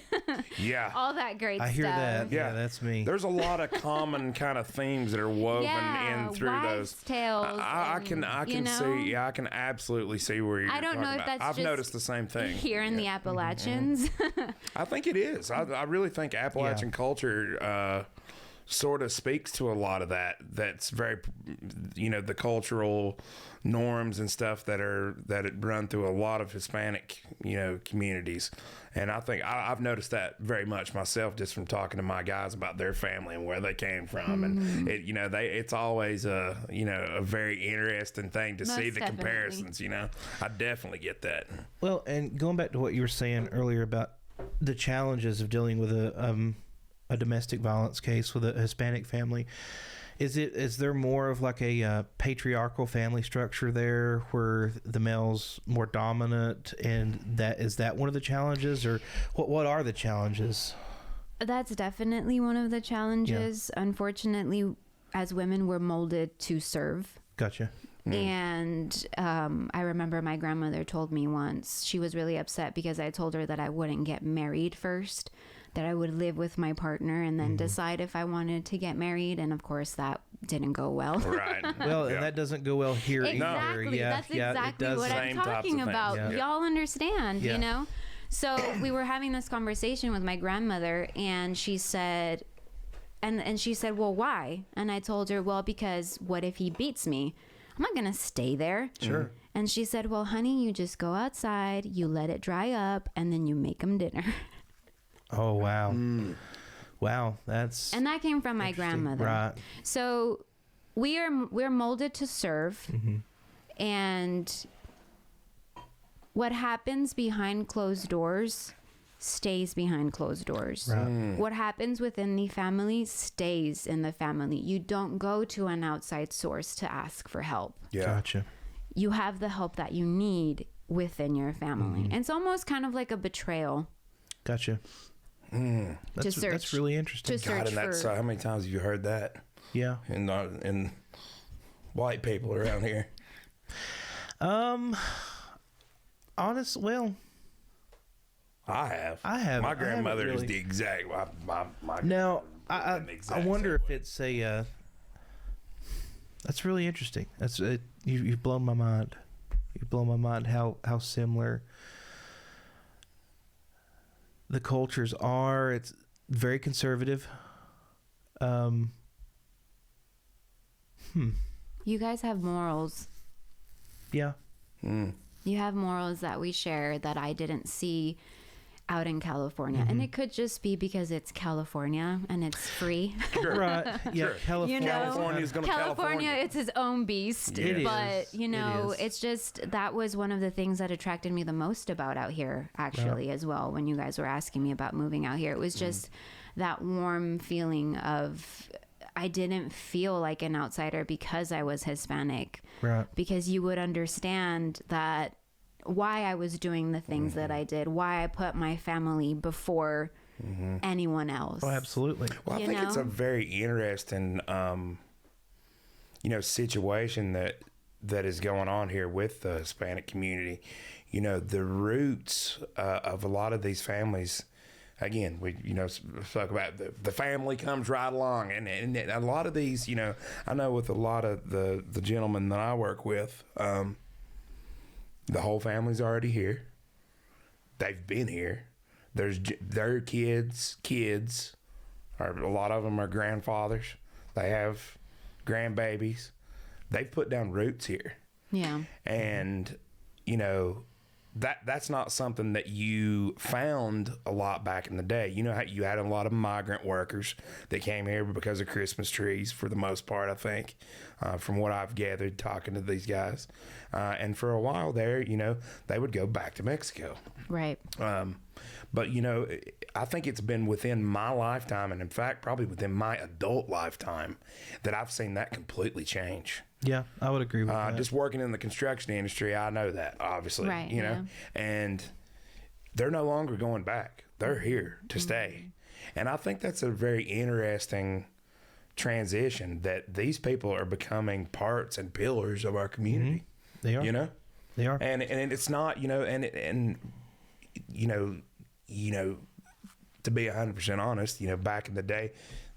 Yeah. all that great stuff. I hear that. Yeah, that's me. There's a lot of common kind of themes that are woven in through wives' those. tales. I can see. Yeah, I can absolutely see where you're. I don't know if that's I've just noticed the same thing here in the Appalachians. I think it is. I really think Appalachian culture sort of speaks to a lot of that. That's very, the cultural norms and stuff that run through a lot of Hispanic, communities. And I think I've noticed that very much myself, just from talking to my guys about their family and where they came from. And it's always a very interesting thing to see the comparisons. I definitely get that. Well, and going back to what you were saying earlier about the challenges of dealing with a domestic violence case with a Hispanic family, is there more of like a patriarchal family structure there where the male's more dominant, and is that one of the challenges, or what are the challenges? That's definitely one of the challenges. Yeah. Unfortunately, as women, we're molded to serve. Gotcha. And I remember my grandmother told me once, she was really upset because I told her that I wouldn't get married first, that I would live with my partner and then decide if I wanted to get married. And of course that didn't go well. Right. Well, and that doesn't go well here exactly. either. Yeah, that's exactly what I'm talking about. Yeah. Y'all understand, So we were having this conversation with my grandmother, and she said, and she said, well, why? And I told her, well, because what if he beats me? I'm not going to stay there. Sure. And she said, well, honey, you just go outside, you let it dry up, and then you make him dinner. Oh, wow. Wow, that's... And that came from my grandmother. Right. So we're molded to serve. And what happens behind closed doors stays behind closed doors. Right. What happens within the family stays in the family. You don't go to an outside source to ask for help. Yeah. Gotcha. You have the help that you need within your family. And it's almost kind of like a betrayal. Gotcha. That's really interesting. God, and that's how many times have you heard that? Yeah. In white people around here. Well, I have. My grandmother is the exact. My now, I wonder if it's a. That's really interesting. That's you've blown my mind. You've blown my mind how similar the cultures are. It's very conservative. You guys have morals. Yeah. You have morals that we share that I didn't see out in California. And it could just be because it's California and it's free. Sure. Right. Yeah. Sure. California's gonna California, it's its own beast. It but, is. it's just, that was one of the things that attracted me the most about out here, actually, as well, when you guys were asking me about moving out here. It was just that warm feeling of, I didn't feel like an outsider because I was Hispanic. Right. Because you would understand that why I was doing the things that I did, why I put my family before anyone else. Oh, absolutely. Well, I think it's a very interesting, situation that is going on here with the Hispanic community. The roots of a lot of these families. Again, we spoke about the family comes right along, and a lot of these, I know with a lot of the gentlemen that I work with, the whole family's already here. They've been here. There's their kids, or a lot of them are grandfathers. They have grandbabies. They've put down roots here. Yeah. And, that's not something that you found a lot back in the day. You know how you had a lot of migrant workers that came here because of Christmas trees, for the most part, I think, from what I've gathered talking to these guys. And for a while there, they would go back to Mexico. Right. But, I think it's been within my lifetime, and in fact, probably within my adult lifetime, that I've seen that completely change. Yeah, I would agree with that. Just working in the construction industry, I know that, obviously. Right, And they're no longer going back. They're here to stay. And I think that's a very interesting transition, that these people are becoming parts and pillars of our community. They are. They are. And it's not, and to be 100% honest, back in the day,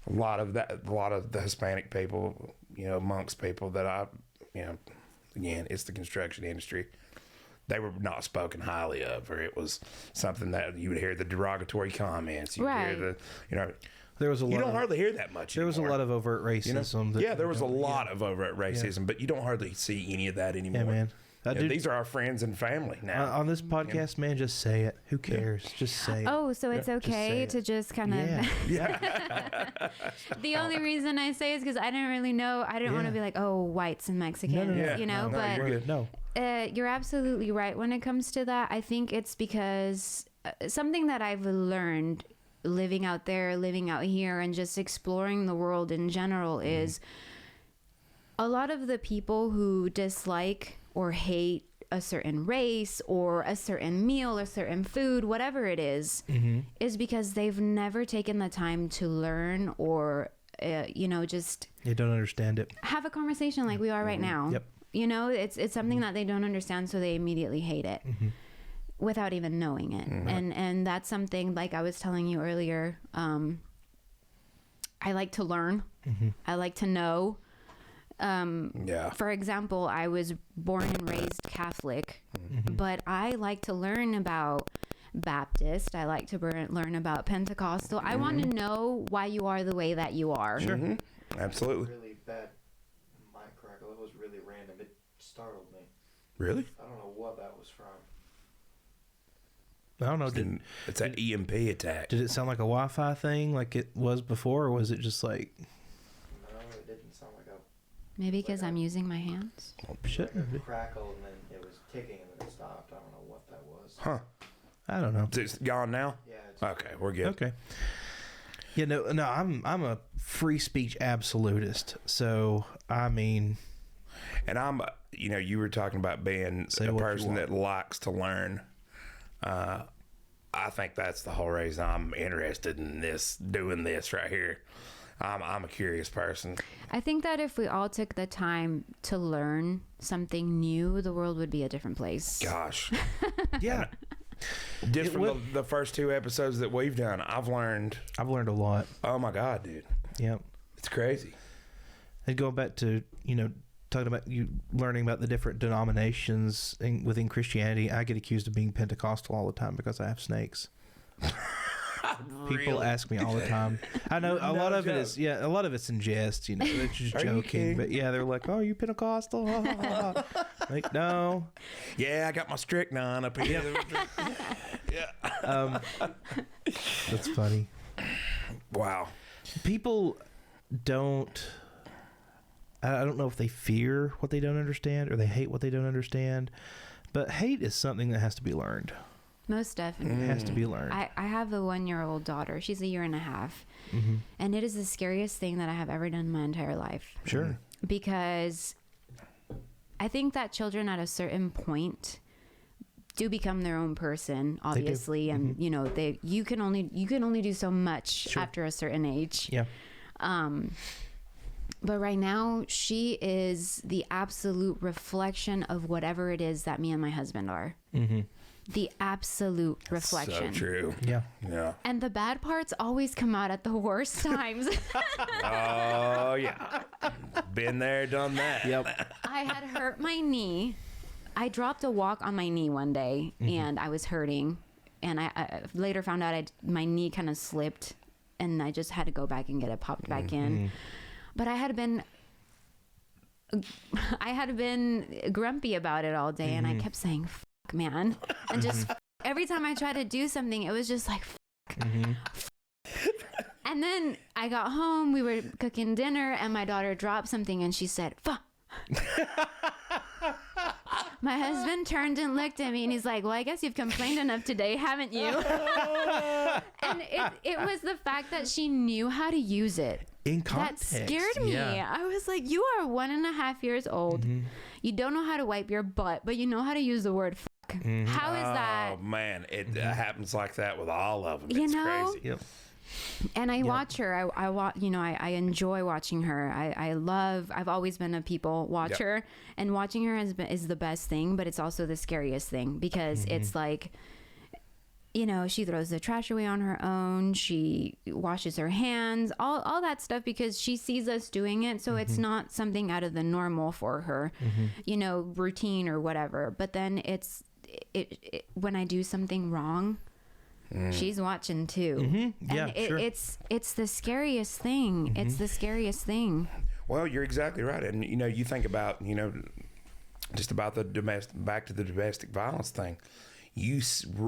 a lot of the Hispanic people, amongst people that again, it's the construction industry. They were not spoken highly of, or it was something that you would hear the derogatory comments. You would hear there was a lot. You don't hardly hear that much. There was a lot of overt racism. There was a lot of overt racism, but you don't hardly see any of that anymore. Yeah, man. These are our friends and family now. On this podcast, man, just say it. Who cares? Just say it. Oh, so it's okay to just kind of... Yeah. The only reason I say is because I didn't really know. I didn't want to be like, oh, whites and Mexicans, but you're good. No. You're absolutely right when it comes to that. I think it's because something that I've learned living out there, living out here, and just exploring the world in general is a lot of the people who dislike or hate a certain race or a certain meal or certain food, whatever it is because they've never taken the time to learn or, just... They don't understand it. Have a conversation like we are right now. Yep. It's something that they don't understand, so they immediately hate it without even knowing it. And that's something, like I was telling you earlier, I like to learn. I like to know. For example, I was born and raised Catholic, but I like to learn about Baptist. I like to learn about Pentecostal. I want to know why you are the way that you are. Sure. Absolutely. Really bad mic crackle. It was really random. It startled me. Really? I don't know what that was from. I don't know. It's an EMP attack. Did it sound like a Wi-Fi thing like it was before, or was it just like... No, it didn't sound like a... Maybe because I'm using my hands. Shouldn't be. Crackle, and then it was ticking, and then it stopped. I don't know what that was. Huh. I don't know. Is it gone now? Yeah. Okay, we're good. Okay. Yeah, no, I'm a free speech absolutist. So, I mean... And I'm, you were talking about being a person that likes to learn. I think that's the whole reason I'm interested in doing this right here. I'm a curious person. I think that if we all took the time to learn something new, the world would be a different place. Gosh. Yeah. Just from the first 2 episodes that we've done, I've learned a lot. Oh my God, dude. Yeah. It's crazy. And going back to, talking about you learning about the different denominations within Christianity, I get accused of being Pentecostal all the time because I have snakes. People ask me all the time. I know a lot of it's in jest, they're just joking. But yeah, they're like, "Oh, you Pentecostal?" Like, no. Yeah, I got my strychnine up here. Yeah. That's funny. Wow. People don't... I don't know if they fear what they don't understand or they hate what they don't understand, but hate is something that has to be learned. Most definitely. It has to be learned. I have a 1-year-old daughter. She's a 1.5 years. And it is the scariest thing that I have ever done in my entire life. Sure. Because I think that children at a certain point do become their own person, obviously. And, you can only do so much after a certain age. Yeah. But right now, she is the absolute reflection of whatever it is that me and my husband are. The absolute reflection. So true. Yeah. Yeah. And the bad parts always come out at the worst times. Oh, yeah. Been there, done that. Yep. I had hurt my knee. I dropped a walk on my knee one day, and I was hurting. And I later found out my knee kind of slipped, and I just had to go back and get it popped back in. But I had been grumpy about it all day, and I kept saying, "Fuck, man," and just every time I tried to do something, it was just like, "Fuck." And then I got home, we were cooking dinner, and my daughter dropped something, and she said, "Fuck." My husband turned and looked at me, and he's like, "Well, I guess you've complained enough today, haven't you?" And it was the fact that she knew how to use it. In context. That scared me. Yeah. I was like, you are 1.5 years old. You don't know how to wipe your butt, but you know how to use the word fuck. How is that? Oh, man. It happens like that with all of them. You It's know? crazy. Yep. And I watch her. I watch. I enjoy watching her. I've always been a people watcher, and watching her is the best thing. But it's also the scariest thing because it's like, she throws the trash away on her own. She washes her hands, all that stuff because she sees us doing it. So it's not something out of the normal for her, routine or whatever. But then it's when I do something wrong, she's watching too. Yeah, and sure. It's the scariest thing. It's the scariest thing. Well, you're exactly right. And, you think about, just about back to the domestic violence thing. You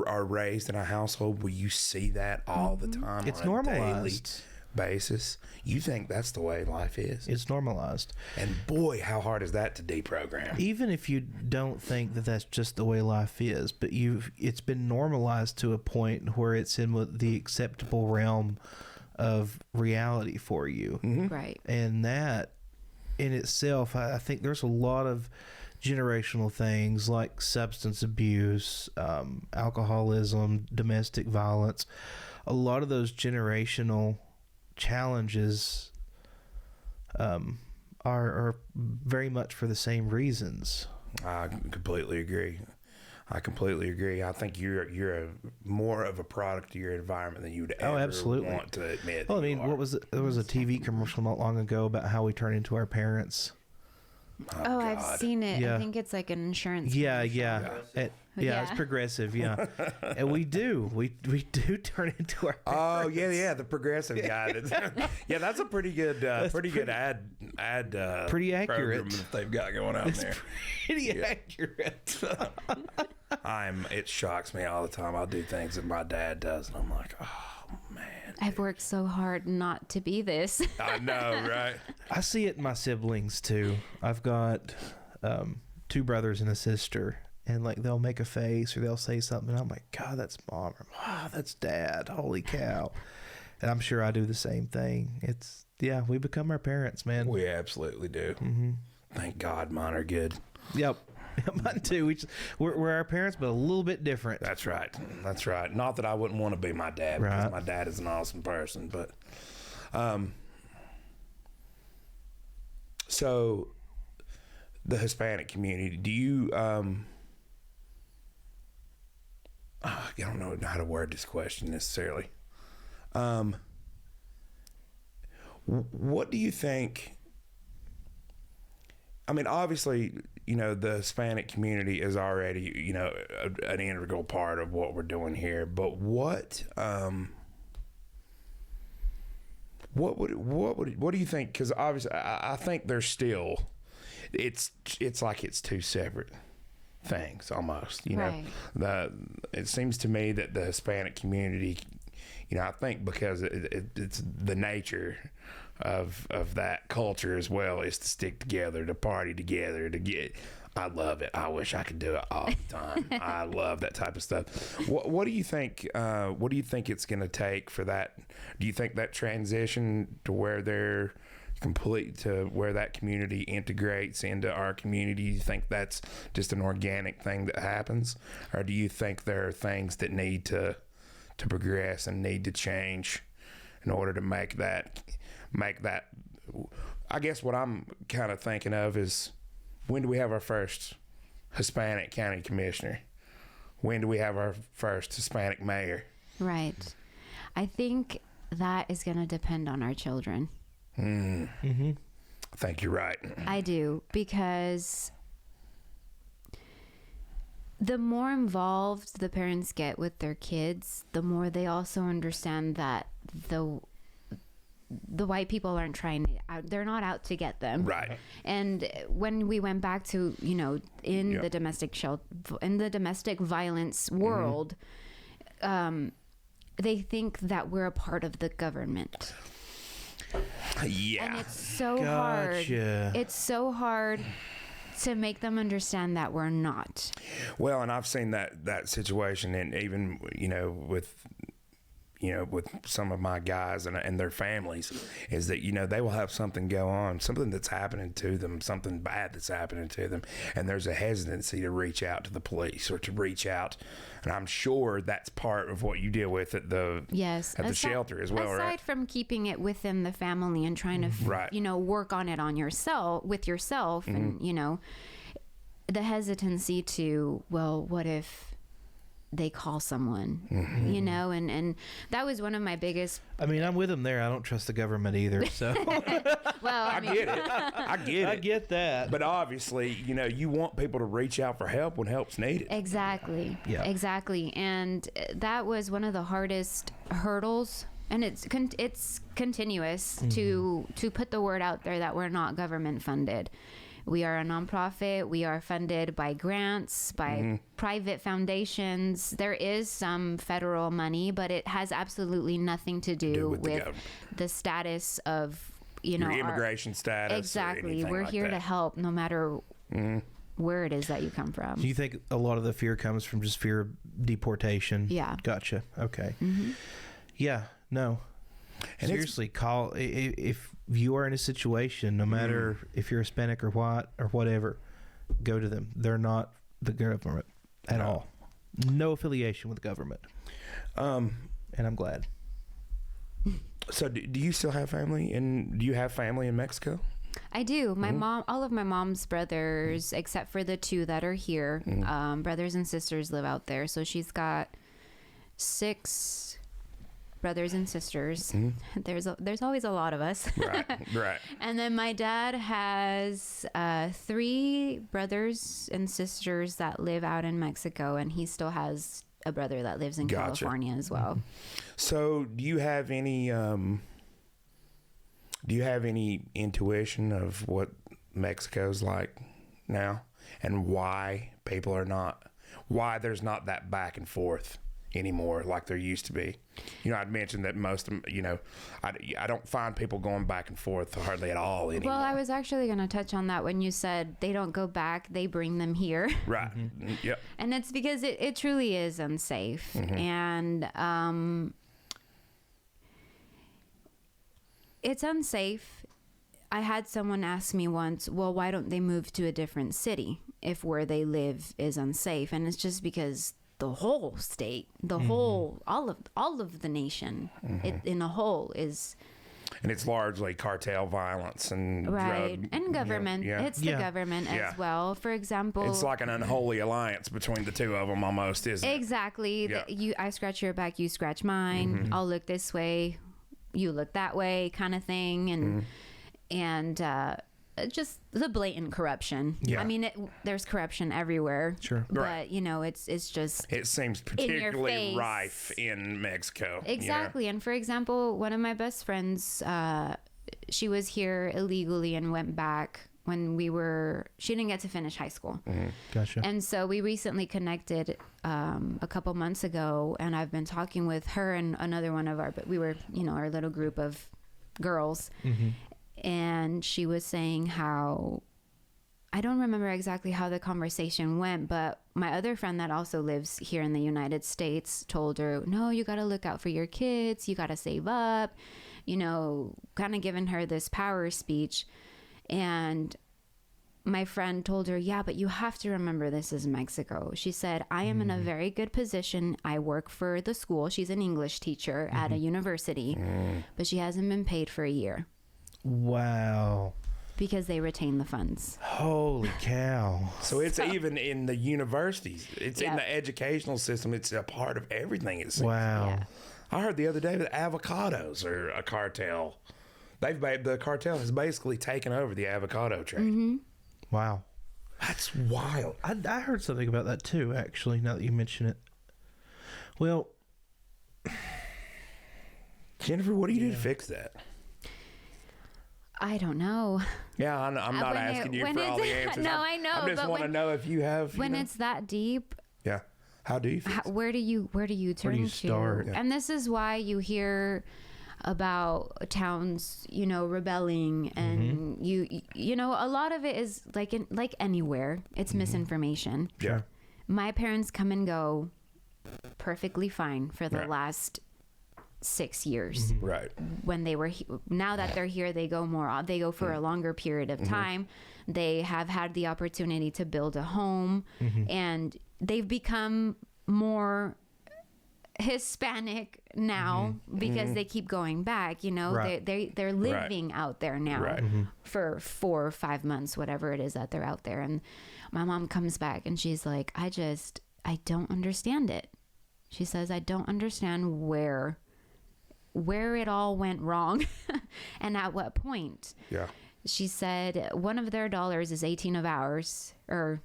are raised in a household where you see that all the time. It's on normalized. A daily basis. You think that's the way life is. It's normalized. And boy, how hard is that to deprogram? Even if you don't think that that's just the way life is, but it's been normalized to a point where it's in the acceptable realm of reality for you. Right. And that in itself, I think there's a lot of generational things like substance abuse, alcoholism, domestic violence. A lot of those generational challenges are very much for the same reasons. I completely agree. I think you're more of a product of your environment than you'd ever absolutely. want to admit. Well, I mean, what was it? There was a TV commercial not long ago about how we turn into our parents. Oh, I've seen it. Yeah. I think it's like an insurance. Yeah. Yeah. It's progressive. Yeah, and we do turn into our parents. Oh yeah, the progressive guy. That's a pretty good, good ad. Pretty accurate. Program that they've got going on there. Pretty accurate. It shocks me all the time. I'll do things that my dad does, and I'm like, oh man. I've worked so hard not to be this. I know, right? I see it in my siblings too. I've got 2 brothers and a sister, and like they'll make a face or they'll say something, and I'm like, God, that's mom, or wow, that's dad. Holy cow! And I'm sure I do the same thing. We become our parents, man. We absolutely do. Thank God, mine are good. Yep. Mine too. We're our parents, but a little bit different. That's right. Not that I wouldn't want to be my dad, because my dad is an awesome person, but so the Hispanic community, do you I don't know how to word this question necessarily. What do you think? I mean, obviously, the Hispanic community is already, an integral part of what we're doing here. But what do you think? Because obviously, I think there's still, it's like it's 2 separate things almost. Right. It seems to me that the Hispanic community, I think because it's the nature of that culture as well is to stick together, to party together, I love it. I wish I could do it all the time. I love that type of stuff. What do you think? What do you think it's going to take for that? Do you think that transition to where they're complete, to where that community integrates into our community, do you think that's just an organic thing that happens, or do you think there are things that need to progress and need to change in order to make that? I guess what I'm kind of thinking of is, when do we have our first Hispanic county commissioner? When do we have our first Hispanic mayor? Right. I think that is going to depend on our children. I think you're right. I do, because the more involved the parents get with their kids, the more they also understand that the white people aren't they're not out to get them. Right. And when we went back to, in the domestic violence world, they think that we're a part of the government. Yeah. And it's so hard. It's so hard to make them understand that we're not. Well, and I've seen that situation, and even, with with some of my guys and their families, is that, they will have something go on, something that's happening to them, something bad that's happening to them. And there's a hesitancy to reach out to the police or to reach out. And I'm sure that's part of what you deal with at the shelter as well, aside right? from keeping it within the family and trying to, work on it on yourself, and, the hesitancy to, well, what if they call someone, and that was one of my biggest. I mean, I'm with them there. I don't trust the government either. So, well, I get it. I get that. But obviously, you want people to reach out for help when help's needed. Exactly. Yeah. Exactly. And that was one of the hardest hurdles. And it's continuous to put the word out there that we're not government funded. We are a nonprofit. We are funded by grants, by private foundations. There is some federal money, but it has absolutely nothing to do with the status of, your immigration status. Exactly. Or We're like here that. to help no matter where it is that you come from. Do you think a lot of the fear comes from just fear of deportation? Yeah. Gotcha. Okay. Yeah. No. And seriously, call if you are in a situation, no matter if you're Hispanic or what or whatever, go to them. They're not the government at all. No affiliation with the government. And I'm glad. So do you still have family do you have family in Mexico? I do. My mom, all of my mom's brothers, except for the 2 that are here, brothers and sisters live out there. So she's got 6 brothers and sisters. There's always a lot of us. Right. And then my dad has 3 brothers and sisters that live out in Mexico, and he still has a brother that lives in California as well. So do you have any intuition of what Mexico's like now, and why there's not that back and forth anymore like there used to be? I'd mentioned that most of them, I don't find people going back and forth hardly at all anymore. Well, I was actually going to touch on that when you said they don't go back, they bring them here. Right. Yep. And it's because it truly is unsafe. And it's unsafe. I had someone ask me once, well, why don't they move to a different city if where they live is unsafe? And it's just because the whole state, the whole, all of the nation, in a whole is. And it's largely cartel violence and right, drug, and government. It's the government as well. For example, it's like an unholy alliance between the 2 of them, almost, isn't it? Exactly. Yeah. I scratch your back, you scratch mine. I'll look this way, you look that way, kind of thing, and just the blatant corruption. Yeah. I mean, there's corruption everywhere. Sure. But, Right. it's just... It seems particularly rife in Mexico. Exactly. And for example, one of my best friends, she was here illegally and went back when she didn't get to finish high school. Gotcha. And so we recently connected a couple months ago, and I've been talking with her and another one of we were, our little group of girls. And she was saying how, I don't remember exactly how the conversation went, but my other friend that also lives here in the United States told her, no, you got to look out for your kids. You got to save up, kind of giving her this power speech. And my friend told her, yeah, but you have to remember this is Mexico. She said, I am in a very good position. I work for the school. She's an English teacher at a university, but she hasn't been paid for a year. Wow. Because they retain the funds. Holy cow. So it's even in the universities. It's in the educational system. It's a part of everything, it seems. Wow. Yeah. I heard the other day that avocados are a cartel. The cartel has basically taken over the avocado trade. Wow. That's wild. I heard something about that too, actually, now that you mention it. Well, Jennifer, what do you do to fix that? I don't know. Yeah, I'm not asking you for all the answers. No, I know. I just want to know if you have. When it's that deep, yeah. How do you fix it? where do you turn to? start? And this is why you hear about towns, rebelling, and a lot of it is like anywhere, it's misinformation. Yeah. My parents come and go perfectly fine for the last 6 years. Right. When they were now that they're here, they go for a longer period of time. They have had the opportunity to build a home, and they've become more Hispanic now because they keep going back. You know, Right. they're living out there now Right. for 4 or 5 months, whatever it is that they're out there. And my mom comes back and she's like, I don't understand it. She says, I don't understand where it all went wrong and at what point. Yeah. She said one of their dollars is 18 of ours, or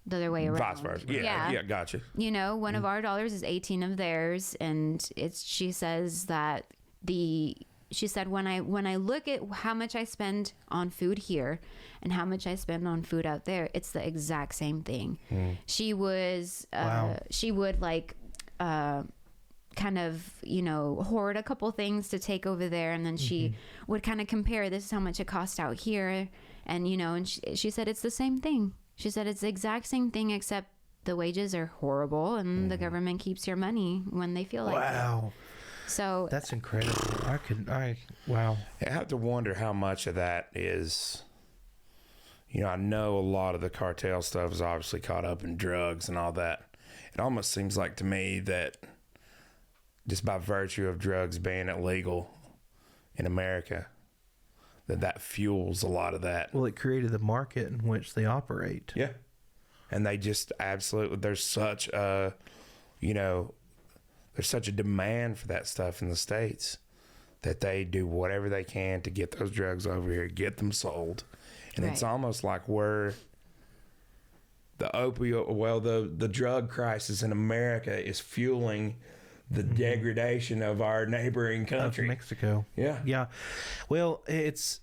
the other way around. Vice versa. Yeah. Gotcha. You know, one of our dollars is 18 of theirs, and she says when I look at how much I spend on food here and how much I spend on food out there, it's the exact same thing. She would kind of, you know, hoard a couple things to take over there, and then she would kind of compare, this is how much it cost out here, and you know, and she said it's the same thing. She said it's the exact same thing, except the wages are horrible and the government keeps your money when they feel like it. Wow. So That's incredible. Wow. I have to wonder how much of that is, you know, I know a lot of the cartel stuff is obviously caught up in drugs and all that. It almost seems like to me that just by virtue of drugs being illegal in America, that fuels a lot of that. Well, it created the market in which they operate. Yeah. And they just absolutely, there's such a demand for that stuff in the States that they do whatever they can to get those drugs over here, get them sold. And it's almost like we're the drug crisis in America is fueling the degradation of our neighboring country. Of Mexico. Yeah. Yeah. Well, it's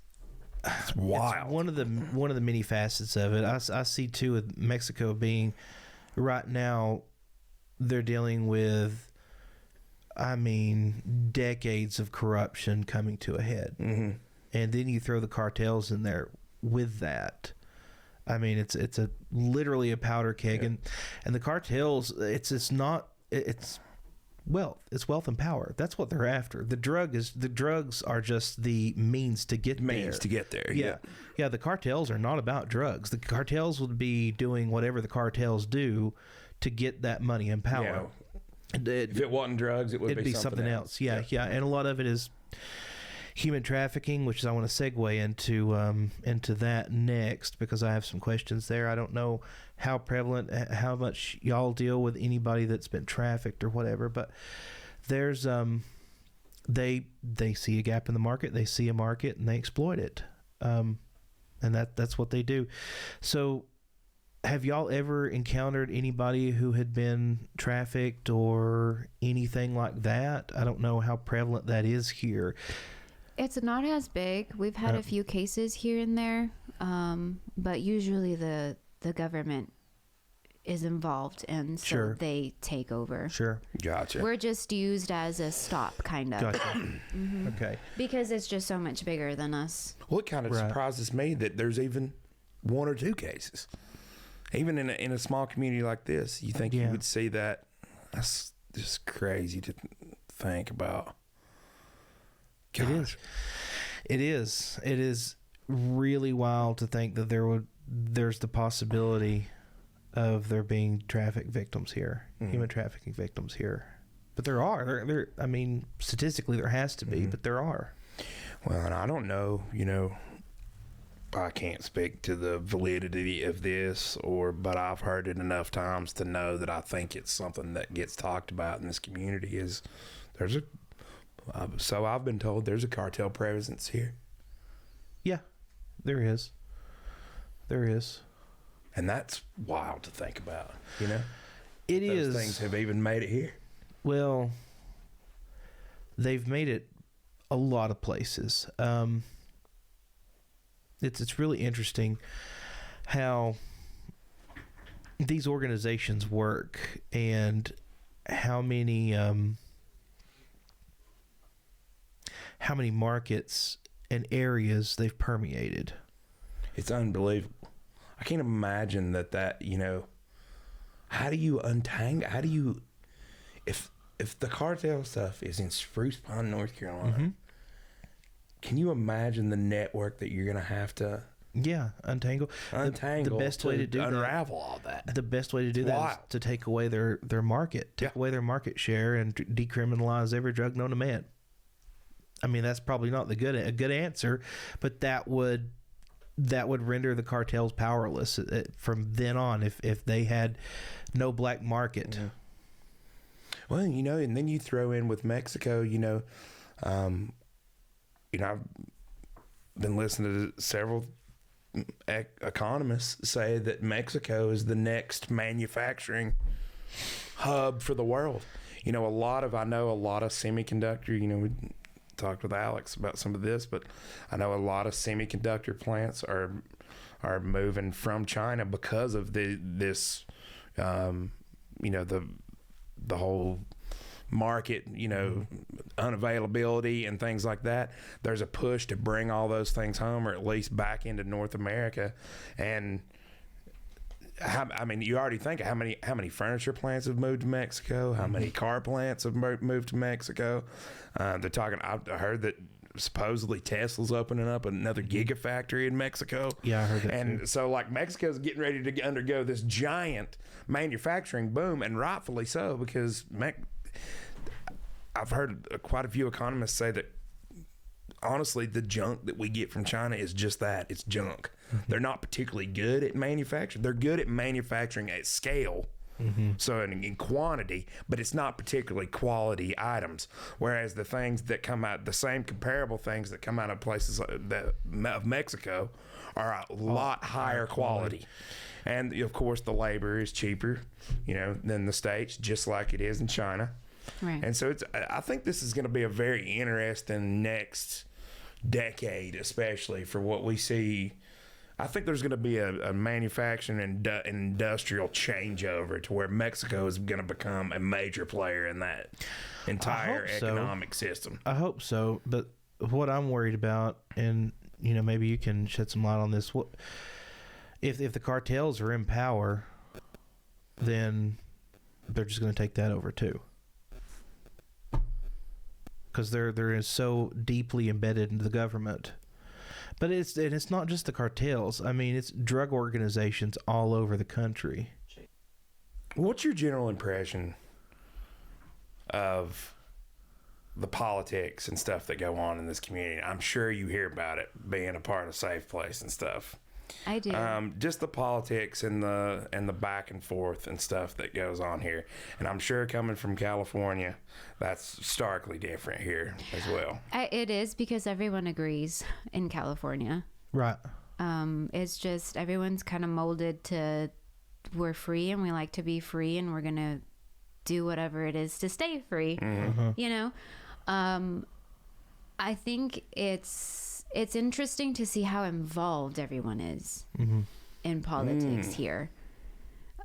wild. It's one of the many facets of it. I see too with Mexico being right now, they're dealing with, I mean, decades of corruption coming to a head. Mm-hmm. And then you throw the cartels in there with that. I mean, it's literally a powder keg, and the cartels, it's wealth. It's wealth and power. That's what they're after. The drugs are just the means to get there. Yeah. The cartels are not about drugs. The cartels would be doing whatever the cartels do to get that money and power. Yeah. If it wasn't drugs, it'd be something else. Yeah. And a lot of it is human trafficking, which I want to segue into that next, because I have some questions there. I don't know how prevalent, how much y'all deal with anybody that's been trafficked or whatever, but there's they see a gap in the market, they see a market, and they exploit it, and that's what they do. So have y'all ever encountered anybody who had been trafficked or anything like that? I don't know how prevalent that is here. it's not as big. We've had a few cases here and there, but usually the government is involved, and so they take over. Sure. Gotcha. We're just used as a stop, kind of. Gotcha. Okay. Because it's just so much bigger than us. Well, it kind of surprises me that there's even one or two cases. Even in a small community like this, you think you would see that. That's just crazy to think about. Gosh. It is really wild to think that there's the possibility of there being traffic victims here, human trafficking victims here. But there are. There. I mean, statistically, there has to be, but there are. Well, and I don't know, I can't speak to the validity of this, but I've heard it enough times to know that I think it's something that gets talked about in this community. So I've been told there's a cartel presence here. Yeah, there is. There is. And that's wild to think about, It is. Those things have even made it here. Well, they've made it a lot of places. It's really interesting how these organizations work and how many markets and areas they've permeated. It's unbelievable. I can't imagine that how do you untangle, if if the cartel stuff is in Spruce Pine, North Carolina, Mm-hmm. can you imagine the network that you're going to have to untangle? The best way to do unravel all that? The best way to do that Wild. is to take away their market, take away their market share, and decriminalize every drug known to man. I mean, that's probably not a good answer, but that would render the cartels powerless from then on if they had no black market. Yeah. Well, and then you throw in with Mexico, I've been listening to several economists say that Mexico is the next manufacturing hub for the world. I know a lot of semiconductor, we talked with Alex about some of this, but I know a lot of semiconductor plants are moving from China because of this the whole market, unavailability and things like that. There's a push to bring all those things home, or at least back into North America. And you already think of how many furniture plants have moved to Mexico, how many car plants have moved to Mexico. They're talking. I heard that supposedly Tesla's opening up another gigafactory in Mexico. Yeah, I heard that. And so, Mexico's getting ready to undergo this giant manufacturing boom, and rightfully so, because I've heard quite a few economists say that honestly, the junk that we get from China is just that. It's junk. They're not particularly good at manufacturing. They're good at manufacturing at scale. So in quantity, but it's not particularly quality items. Whereas the things that come out, the same comparable things that come out of places of Mexico are a lot higher quality. And of course, the labor is cheaper, than the States, just like it is in China. Right. And so I think this is going to be a very interesting next decade, especially for what we see. I think there's going to be a manufacturing and industrial changeover to where Mexico is going to become a major player in that entire economic system. I hope so. But what I'm worried about, and maybe you can shed some light on this. What if the cartels are in power, then they're just going to take that over too, because they're so deeply embedded into the government. But it's not just the cartels. I mean, it's drug organizations all over the country. What's your general impression of the politics and stuff that go on in this community? I'm sure you hear about it being a part of Safeplace and stuff. I do. Just the politics and the back and forth and stuff that goes on here. And I'm sure coming from California, that's starkly different here as well. It is, because everyone agrees in California. Right. It's just everyone's kind of molded to, we're free and we like to be free and we're going to do whatever it is to stay free. I think it's interesting to see how involved everyone is in politics here.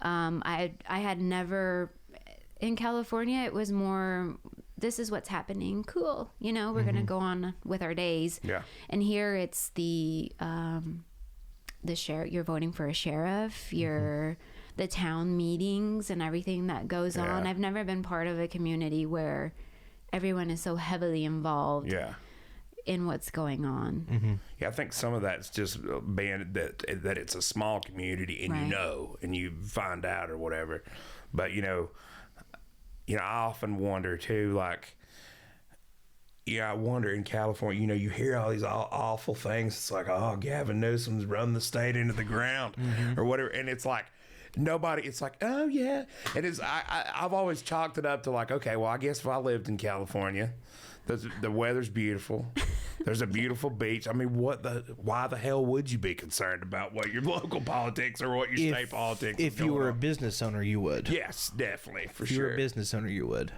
I had never, in California, it was more, this is what's happening. Cool. We're going to go on with our days. Yeah. And here it's the sheriff, you're voting for a sheriff, the town meetings and everything that goes on. I've never been part of a community where everyone is so heavily involved. Yeah. In what's going on. Yeah, I think some of that's just being that it's a small community and Right. and you find out or whatever. But I often wonder too, I wonder in California, you hear all these awful things. It's like, oh, Gavin Newsom's run the state into the ground or whatever, and it's like nobody. It's like, oh yeah, and I've always chalked it up to okay, well, I guess if I lived in California. The weather's beautiful. There's a beautiful beach. I mean, why the hell would you be concerned about what your local politics or what your state politics is If you going were a on? business owner, you would. Yes, definitely, for If sure. you were a business owner, you would.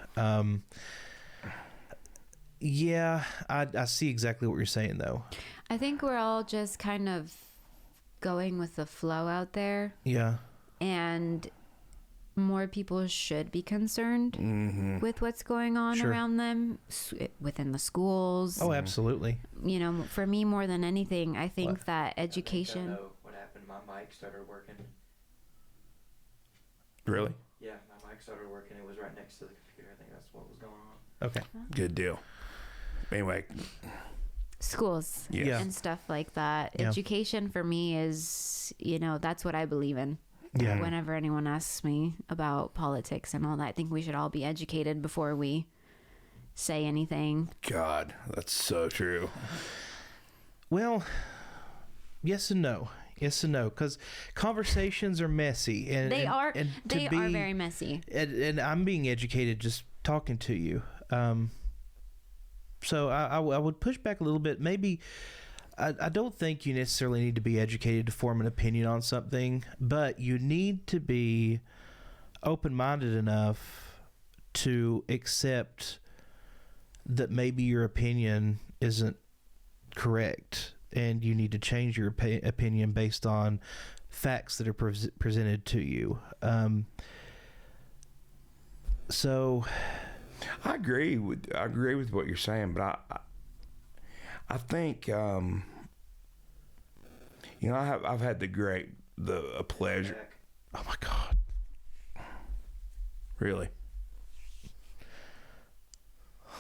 Yeah, I see exactly what you're saying, though. I think we're all just kind of going with the flow out there, Yeah. and more people should be concerned with what's going on Sure. around them within the schools. Oh, absolutely. For me, more than anything, I think that I education. know what happened. My mic started working. Really? Yeah, my mic started working. It was right next to the computer. I think that's what was going on. Okay. Good deal. Anyway, Schools Yeah. and stuff like that. Yeah. Education for me is, that's what I believe in. Yeah. Whenever anyone asks me about politics and all that, I think we should all be educated before we say anything. God, that's so true. Well, yes and no. Yes and no, because conversations are messy, and They are and they are very messy. And I'm being educated just talking to you. So I would push back a little bit. Maybe I don't think you necessarily need to be educated to form an opinion on something, but you need to be open-minded enough to accept that maybe your opinion isn't correct, and you need to change your opinion based on facts that are presented to you. So I agree with what you're saying, but I think I've had the pleasure. Jack, Oh my God, really?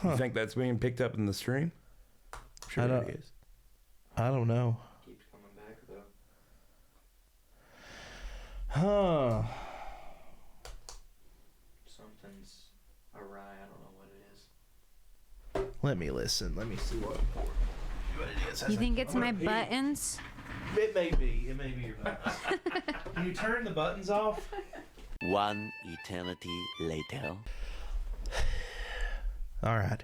You think that's being picked up in the stream? Sure, I don't- it is. I don't know. keeps coming back though. Huh. Something's awry. I don't know what it is. Let me listen. Let me see what it is. You think it's my buttons? It may be. It may be your buttons. Can you turn the buttons off? One eternity later. All right.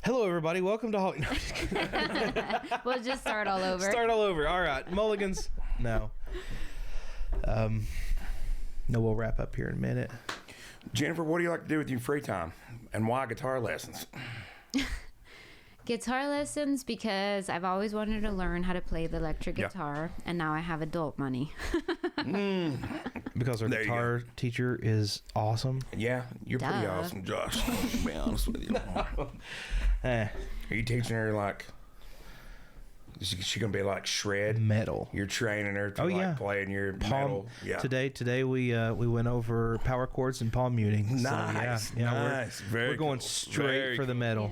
Hello, everybody. Welcome to Holly. No, I'm just kidding. We'll just start all over. Start all over. All right. Mulligans. No. No, we'll wrap up here in a minute. Jennifer, what do you like to do with your free time, and why guitar lessons? Guitar lessons, because I've always wanted to learn how to play the electric Yeah. guitar, and now I have adult money. Because our There you guitar teacher is awesome. Yeah, you're pretty Duh. awesome, Josh. To be honest with you. Eh, Are you teaching her like? Is she gonna be like shred? metal. You're training her to Oh, like yeah. play in your Palm. metal. Yeah. Today we went over power chords and palm muting. So, Nice, yeah, nice. Very we're going cool. straight Very for the metal.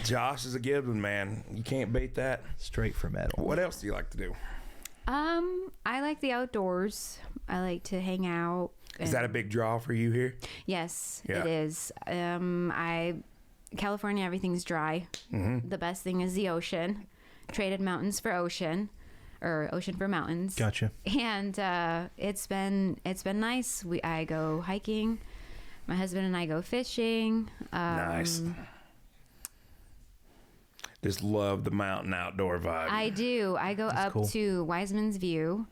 Josh is a good one, man. You can't beat that. Straight for metal. What else do you like to do? I like the outdoors. I like to hang out. Is that a and- big draw for you here? Yes, Yeah. it is. California, everything's dry. Mm-hmm. The best thing is the ocean. Traded mountains for ocean, or ocean for mountains. Gotcha. And it's been nice. I go hiking. My husband and I go fishing. Nice. Just love the mountain outdoor vibe. I do. I go That's up cool. to Wiseman's View.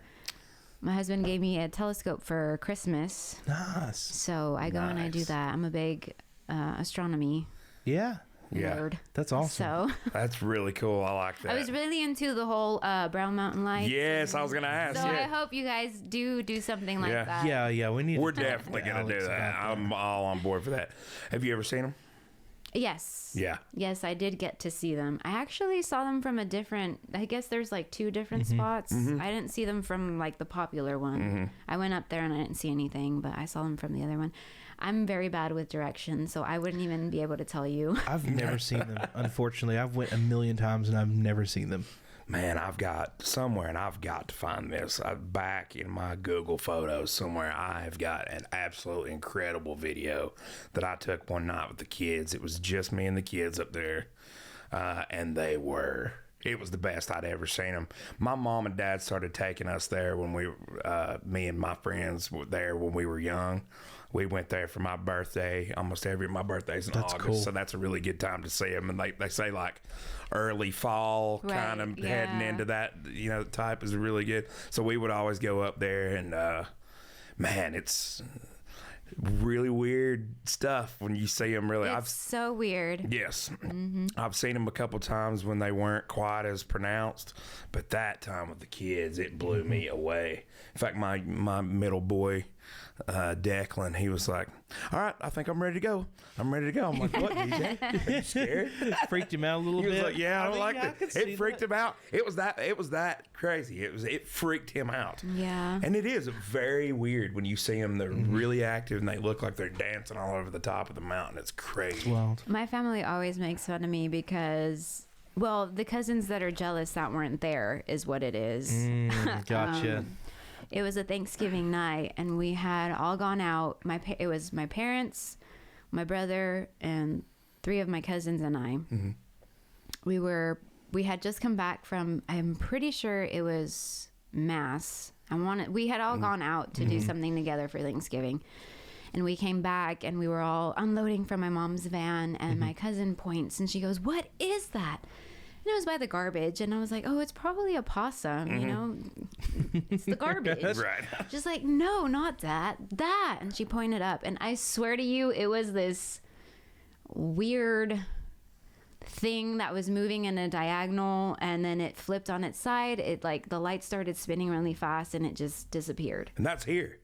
My husband gave me a telescope for Christmas, Nice. so I go and I do Nice. that. I'm a big astronomy Yeah. Yeah. nerd. That's awesome. So That's really cool. I like that. I was really into the whole Brown Mountain Lights. Yes, I was gonna ask. So I Yeah. hope you guys do something like Yeah. that. Yeah, we need We're to talk definitely to gonna do Alex that. about I'm all on board for that. Have you ever seen them? Yes. Yeah. Yes, I did get to see them. I actually saw them from a different, I guess there's like two different Mm-hmm. spots. I didn't see them from like the popular one. I went up there and I didn't see anything, but I saw them from the other one. I'm very bad with directions, so I wouldn't even be able to tell you. I've never seen them. Unfortunately, I've went a million times and I've never seen them. Man, I've got somewhere, and I've got to find this. Back in my Google Photos somewhere, I've got an absolutely incredible video that I took one night with the kids. It was just me and the kids up there, and it was the best I'd ever seen them. My mom and dad started taking us there when me and my friends were there when we were young. We went there for my birthday. My birthday's in That's August, cool. so that's a really good time to see them. And they say like early fall, Right, kind of heading yeah. into that, type is really good. So we would always go up there, and man, it's really weird stuff when you see them. Really, It's so weird. Yes. I've seen them a couple times when they weren't quite as pronounced, but that time with the kids, it blew me away. In fact, my middle boy, Declan, he was like, all right, I think I'm ready to go. I'm like, what, DJ? Are you scared? Freaked him out a little He was bit. like, yeah, I don't mean, like I that. could see It freaked that. him out. It was that crazy. It freaked him out. Yeah. And it is very weird when you see them. They're really active and they look like they're dancing all over the top of the mountain. It's crazy. Wild. My family always makes fun of me because, well, the cousins that are jealous that weren't there is what it is. Gotcha. It was a Thanksgiving night, and we had all gone out. It was my parents, my brother, and 3 of my cousins and I. We had just come back from, I'm pretty sure it was Mass. We had all gone out to do something together for Thanksgiving. And we came back, and we were all unloading from my mom's van, and my cousin points, and she goes, "What is that?" And it was by the garbage, and I was like, "Oh, it's probably a possum, you know, it's the garbage." Right. Just like, "No, not that, that." And she pointed up, and I swear to you, it was this weird thing that was moving in a diagonal, and then it flipped on its side. It like the light started spinning really fast, and it just disappeared. And that's here.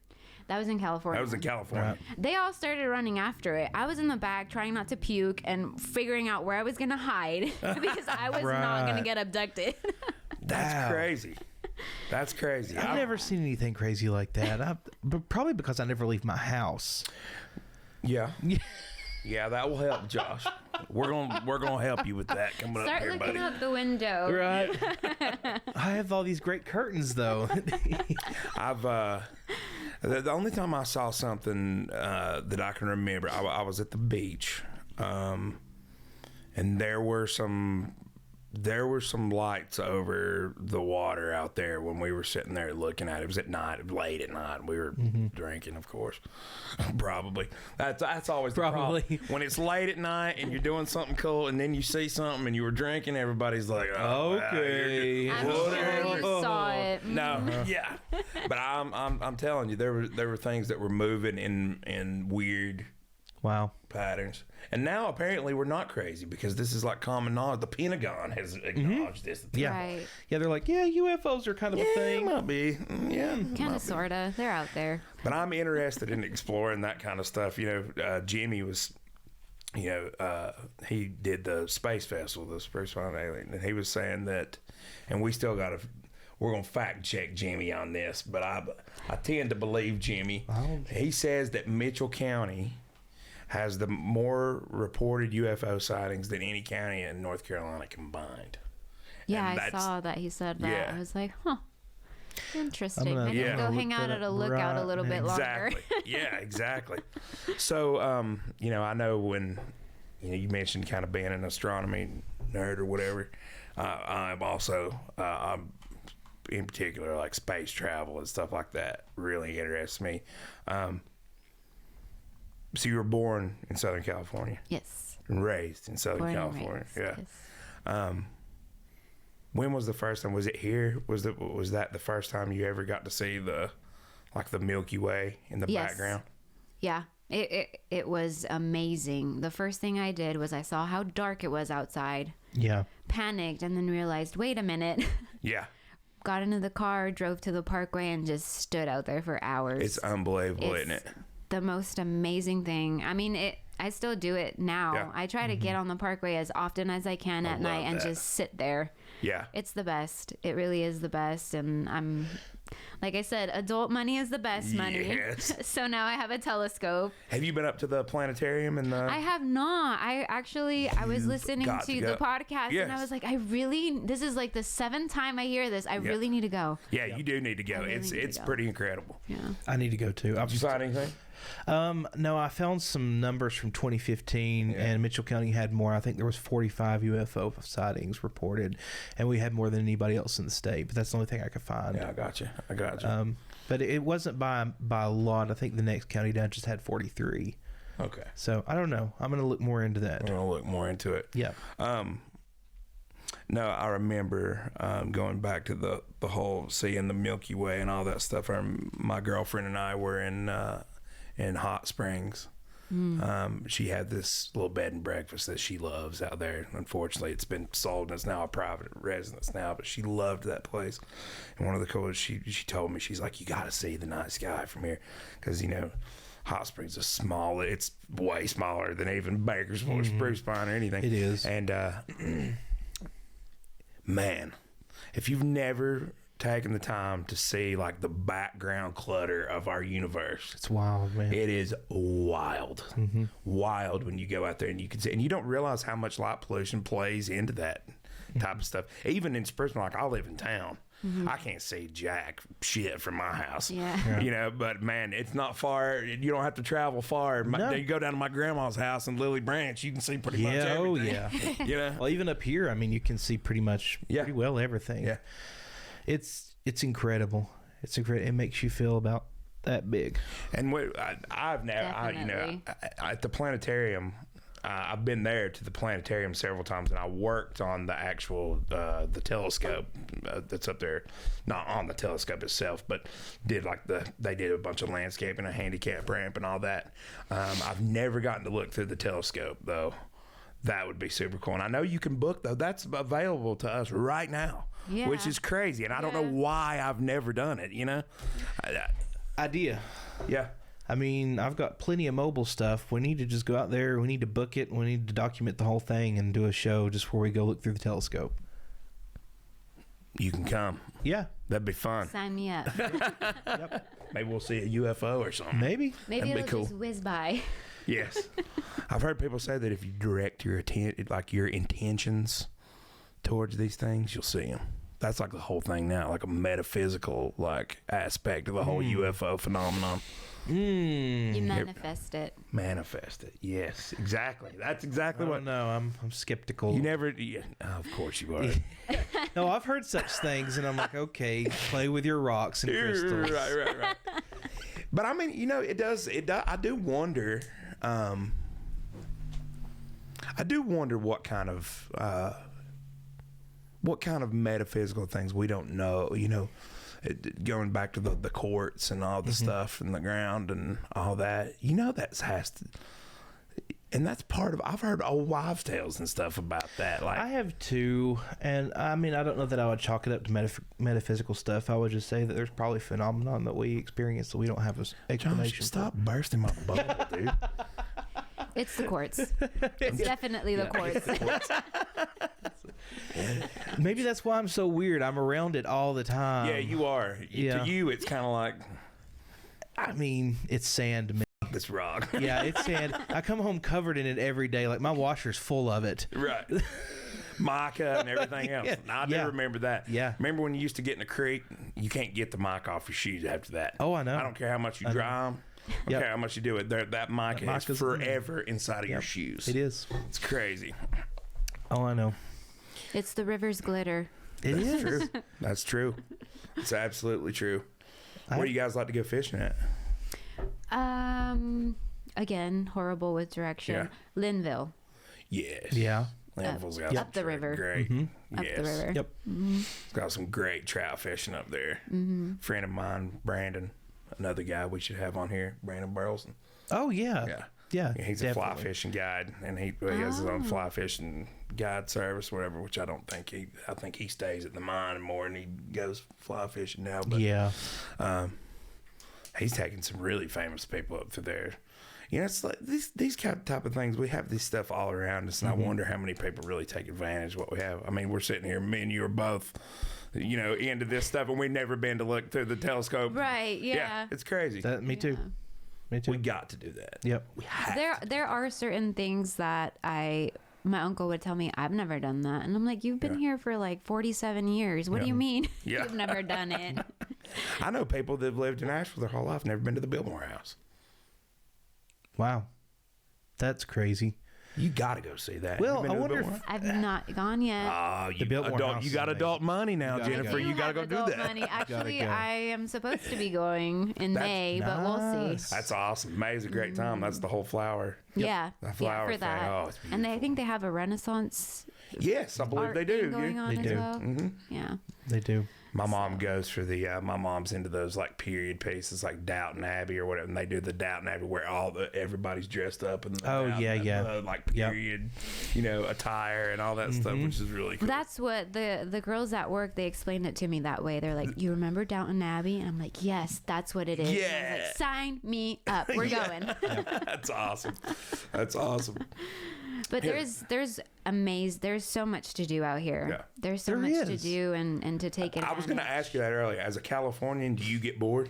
That was in California. That was in California. They all started running after it. I was in the back trying not to puke and figuring out where I was going to hide because I was not going to get abducted. That's Wow. crazy. That's crazy. I've never seen anything crazy like that. But probably because I never leave my house. Yeah. Yeah, that will help, Josh. We're gonna help you with that coming up Start here, looking buddy. out the window. Right. I have all these great curtains, though. I've the only time I saw something that I can remember, I was at the beach, and there were some lights over the water out there when we were sitting there looking at it. It was at night, late at night, and we were drinking, of course. Probably. That's always the Probably. problem. When it's late at night and you're doing something cool and then you see something and you were drinking, everybody's like, oh, wow, Okay. I'm sure you saw it. no, yeah, but I'm telling you, there were things that were moving in weird Wow. patterns, and now apparently we're not crazy because this is like common knowledge. The Pentagon has acknowledged this. Yeah. Right. Yeah, they're like, yeah, UFOs are kind of a Yeah, thing. might be. Yeah, Kind might of, sort of. They're out there. But I'm interested in exploring that kind of stuff. You know, Jimmy was, he did the Space Festival, the Spruce Alien, and he was saying that, and we're going to fact check Jimmy on this, but I tend to believe Jimmy. He says that Mitchell County has the more reported UFO sightings than any county in North Carolina combined. Yeah, And I that's- saw that he said that. Yeah. I was like, huh. Interesting. I'm gonna- I need to Yeah. go look hang out that at a up lookout a right little bit now. longer. Exactly. Yeah, exactly. So, I know when, you mentioned kind of being an astronomy nerd or whatever. I'm also, in particular, like space travel and stuff like that really interests me. So you were born in Southern California Yes. and raised in Southern Born and California. raised, Yeah. yes. When was the first time? Was it here? Was that the first time you ever got to see the Milky Way in the Yes. background? Yeah. It was amazing. The first thing I did was I saw how dark it was outside, Yeah. panicked, and then realized, wait a minute. Yeah. Got into the car, drove to the parkway, and just stood out there for hours. It's unbelievable, isn't it? The most amazing thing. I mean, I still do it now. Yeah. I try to get on the parkway as often as I can at night love and that. just sit there. Yeah. It's the best. It really is the best. And I'm, like I said, adult money is the best money. Yes. So now I have a telescope. Have you been up to the planetarium and the? I have not. I was listening got to to the go. podcast Yes. and I was like, this is like the 7th time I hear this. I Yeah. really need to go. Yeah, you do need to go. really It's need to it's go. pretty incredible. Yeah. I need to go too. Did you find anything? No, I found some numbers from 2015, and Mitchell County had more. I think there was 45 UFO sightings reported, and we had more than anybody else in the state. But that's the only thing I could find. Yeah, I got you. But it wasn't by a lot. I think the next county down just had 43. Okay. So I don't know. I'm gonna look more into that. I'm gonna look more into it. Yeah. No, I remember going back to the whole seeing the Milky Way and all that stuff. My girlfriend and I were in Hot Springs She had this little bed and breakfast that she loves out there. Unfortunately, it's been sold and it's now a private residence now, but she loved that place. And one of the coolest, she told me, she's like, you got to see the night sky from here. Because, Hot Springs is small. It's way smaller than even Bakersfield, Spruce Pine, or anything. It is. And, man, if you've never taken the time to see like the background clutter of our universe, It's wild, man. it is wild. Wild when you go out there and you can see, and you don't realize how much light pollution plays into that type of stuff. Even in Spruce, like I live in town. I can't see jack shit from my house. Yeah. But man, it's not far. You don't have to travel far. No. You go down to my grandma's house in Lily Branch, you can see pretty much Yeah, oh everything. yeah. Well, even up here, I mean, you can see pretty well everything. Yeah. It's incredible. It's incredible. It makes you feel about that big. And I've never, Definitely. at the planetarium, I've been there to the planetarium several times, and I worked on the actual the telescope that's up there, not on the telescope itself, but they did a bunch of landscaping, a handicap ramp, and all that. I've never gotten to look through the telescope though. That would be super cool. And I know you can book though. That's available to us right now, which is crazy. And I don't know why I've never done it. Idea. Yeah. I mean, I've got plenty of mobile stuff. We need to just go out there. We need to book it. We need to document the whole thing and do a show just where we go look through the telescope. You can come. Yeah. That'd be fun. Sign me up. Maybe we'll see a UFO or something. Maybe. Maybe That'd be it'll cool. just whiz by. Yes. I've heard people say that if you direct your your intentions towards these things, you'll see them. That's like the whole thing now, like a metaphysical aspect of the whole UFO phenomenon. You manifest it. Manifest it. Yes, exactly. That's exactly what. No, I'm skeptical. You never. Yeah, of course you are. No, I've heard such things, and I'm like, okay, play with your rocks and crystals. Right. But I mean, it does. I do wonder. I do wonder what kind of metaphysical things we don't know. Going back to the courts and all the stuff in the ground and all that. And that's part of. I've heard old wives' tales and stuff about that. I have too, and I mean, I don't know that I would chalk it up to metaphysical stuff. I would just say that there's probably a phenomenon that we experience that we don't have an explanation. Josh, stop bursting my bubble, dude. It's the courts. It's definitely the courts. Maybe that's why I'm so weird. I'm around it all the time. Yeah, you are. Yeah. To you, it's kind of like I mean, it's sand to me. this rock. Yeah, it's sand. I come home covered in it every day. Like my washer's full of it. Right. Mica and everything else. I do remember that. Yeah. Remember when you used to get in a creek? You can't get the mica off your shoes after that. Oh, I know. I don't care how much you dry them. I don't care how much you do it. That mica is forever inside of your shoes. It is. It's crazy. Oh, I know. It's the river's glitter. It That's is. true. That's true. It's absolutely true. Where do you guys like to go fishing at? Again, horrible with direction. Yeah. Linville. Yes. Yeah. Linville's got Up the river. Great. Up the river. Yep. It's got some great trout fishing up there. Friend of mine, Brandon, another guy we should have on here, Brandon Burleson. Oh, yeah. Yeah. Yeah. He's a fly fishing guide, and he has his own fly fishing guide service, whatever. Which I think he stays at the mine more, and he goes fly fishing now. But Yeah. he's taking some really famous people up through there. It's like these type of things. We have this stuff all around us, and I wonder how many people really take advantage of what we have. I mean, we're sitting here, me and you are both, into this stuff, and we've never been to look through the telescope. Right. Yeah. It's crazy. Me too. Me too. We got to do that. Yep. We have. There are certain things that my uncle would tell me, I've never done that. And I'm like, you've been here for like 47 years. What do you mean? Yeah. You've never done it? I know people that have lived in Asheville their whole life, never been to the Biltmore House. Wow. That's crazy. You got to go see that. Well, You been I to the wonder Biltmore if- I've not gone yet. You Biltmore adult, House you is got amazing. adult money now, You gotta Jennifer. go. You got to go do adult that. Money. Actually, go. I am supposed to be going in May, but we'll see. Nice. That's awesome. May's a great time. That's the whole flower. Yeah, The flower for thing. that. Oh, it's And I think they have a Renaissance Yes, I believe art they do. thing going on They as do. well. Yeah. They do. My mom goes for the my mom's into those like period pieces like Downton Abbey or whatever, and they do the Downton Abbey where everybody's dressed up in the like period, attire and all that stuff, which is really cool. That's what the girls at work, they explained it to me that way. They're like, you remember Downton Abbey? And I'm like, yes, that's what it is. Yeah. And I was like, sign me up. We're going. That's awesome. That's awesome. But there's so much to do out here. Yeah. There's so much to do and to take it. I was going to ask you that earlier. As a Californian, do you get bored?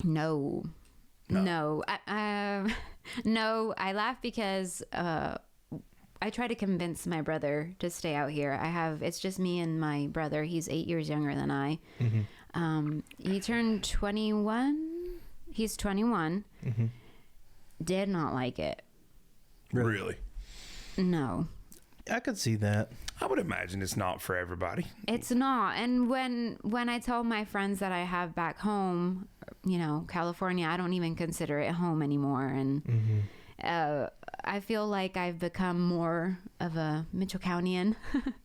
No. No. No, I laugh because I try to convince my brother to stay out here. It's just me and my brother. He's 8 years younger than I. Mm-hmm. He turned 21. He's 21. Mm-hmm. Did not like it. Really? No. I could see that. I would imagine it's not for everybody. It's not. And when I tell my friends that I have back home, California, I don't even consider it home anymore. And I feel like I've become more of a Mitchell Countyan.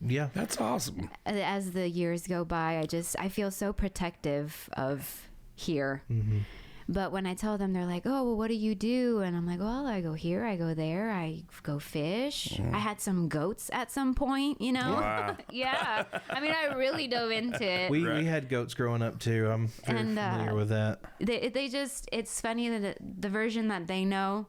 Yeah. That's awesome. As the years go by, I feel so protective of here. Mm-hmm. But when I tell them, they're like, oh, well, what do you do? And I'm like, well, I go here, I go there, I go fish. I had some goats at some point, Wow. Yeah. I mean, I really dove into it. We had goats growing up too. I'm very familiar with that. It's funny that the version that they know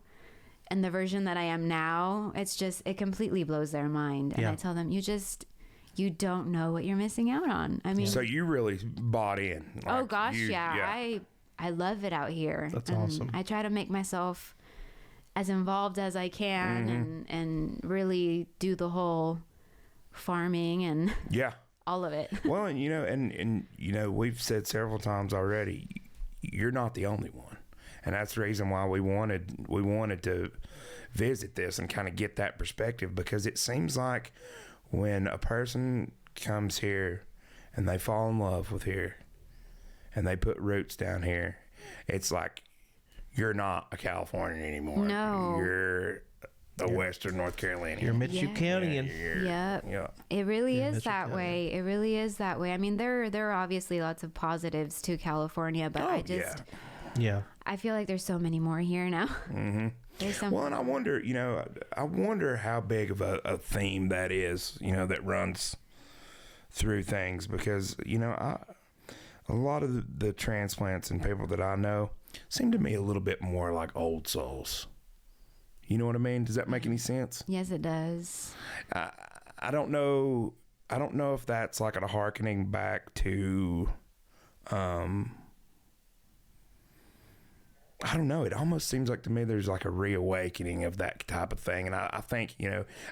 and the version that I am now, it completely blows their mind. And I tell them, you don't know what you're missing out on. I mean, so you really bought in. Oh gosh, yeah. I love it out here. That's and awesome. I try to make myself as involved as I can and really do the whole farming and all of it. Well, and we've said several times already, you're not the only one. And that's the reason why we wanted to visit this and kind of get that perspective, because it seems like when a person comes here and they fall in love with here and they put roots down here, it's like you're not a Californian anymore. No. You're a Western North Carolinian. You're Mitchell Countyan. Yeah. It really is that way. It really is that way. I mean, there are obviously lots of positives to California, but I feel like there's so many more here now. Mm-hmm. There's so and I wonder how big of a theme that is, that runs through things, because, a lot of the transplants and people that I know seem to me a little bit more like old souls. You know what I mean? Does that make any sense? Yes, it does. I don't know if that's like a hearkening back to, I don't know. It almost seems like to me there's like a reawakening of that type of thing. And I think,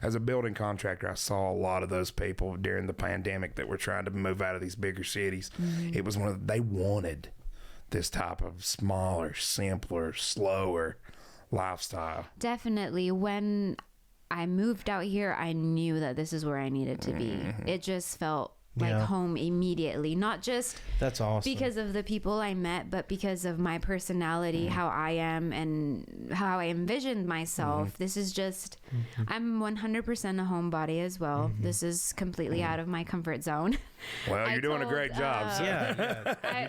as a building contractor, I saw a lot of those people during the pandemic that were trying to move out of these bigger cities. Mm-hmm. It was they wanted this type of smaller, simpler, slower lifestyle. Definitely. When I moved out here, I knew that this is where I needed to be. Mm-hmm. It just felt like home immediately, not just that's awesome because of the people I met, but because of my personality, how I am and how I envisioned myself. This is just I'm 100% a homebody as well. This is completely out of my comfort zone. Well, you're doing a great job. So. You're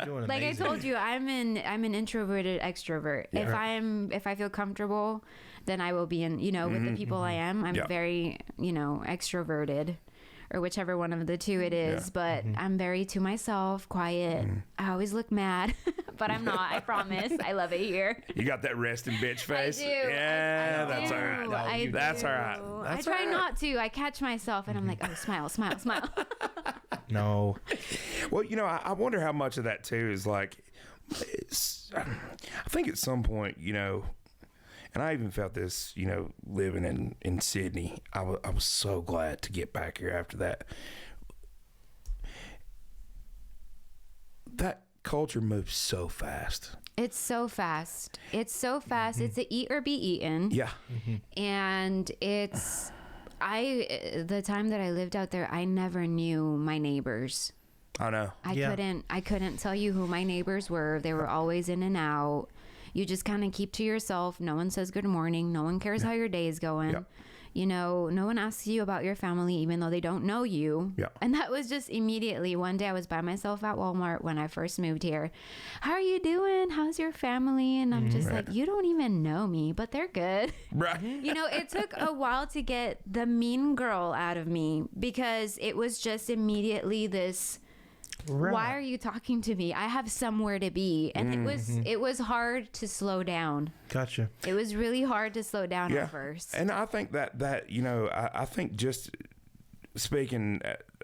doing like amazing. I told you, I'm an introverted extrovert. If I feel comfortable, then I will be in with the people I am. I'm very extroverted, or whichever one of the two it is. But I'm very to myself, quiet. I always look mad, but I'm not. I promise. I love it here. You got that resting bitch face. I do. Yeah, I that's do. all right. I That's do. all right. That's I try all right. not to. I catch myself and I'm like, oh, smile, smile, smile. No. Well, I wonder how much of that too is like, I think at some point, and I even felt this, living in Sydney. I was so glad to get back here after that. That culture moves so fast. It's so fast. It's so fast. It's a eat or be eaten. Yeah. And the time that I lived out there, I never knew my neighbors. I know. I couldn't tell you who my neighbors were. They were always in and out. You just kind of keep to yourself. No one says good morning. No one cares how your day is going. you know, no one asks you about your family, even though they don't know you. Yeah. And that was just immediately. One day I was by myself at Walmart when I first moved here. How are you doing? How's your family? And I'm just like, you don't even know me, but they're good. Right. You know, it took a while to get the mean girl out of me, because it was just immediately this, why are you talking to me? I have somewhere to be. And it was hard to slow down. Gotcha. It was really hard to slow down at first. And I think that you know, I think just speaking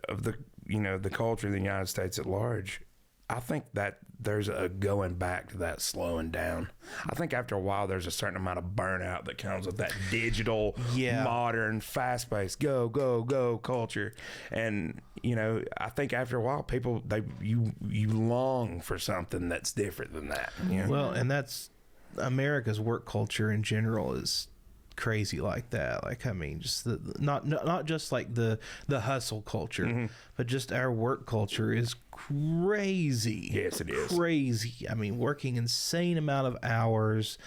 of the, you know, the culture of the United States at large, I think that there's a going back to that slowing down. I think after a while, there's a certain amount of burnout that comes with that digital, modern, fast-paced, go, go, go culture. And, you know, I think after a while, people, you long for something that's different than that. You know? Well, and that's America's work culture in general is crazy like that. Like, I mean, just not just like the hustle culture, but just our work culture is crazy. Yes, it is crazy. I mean, working insane amount of hours,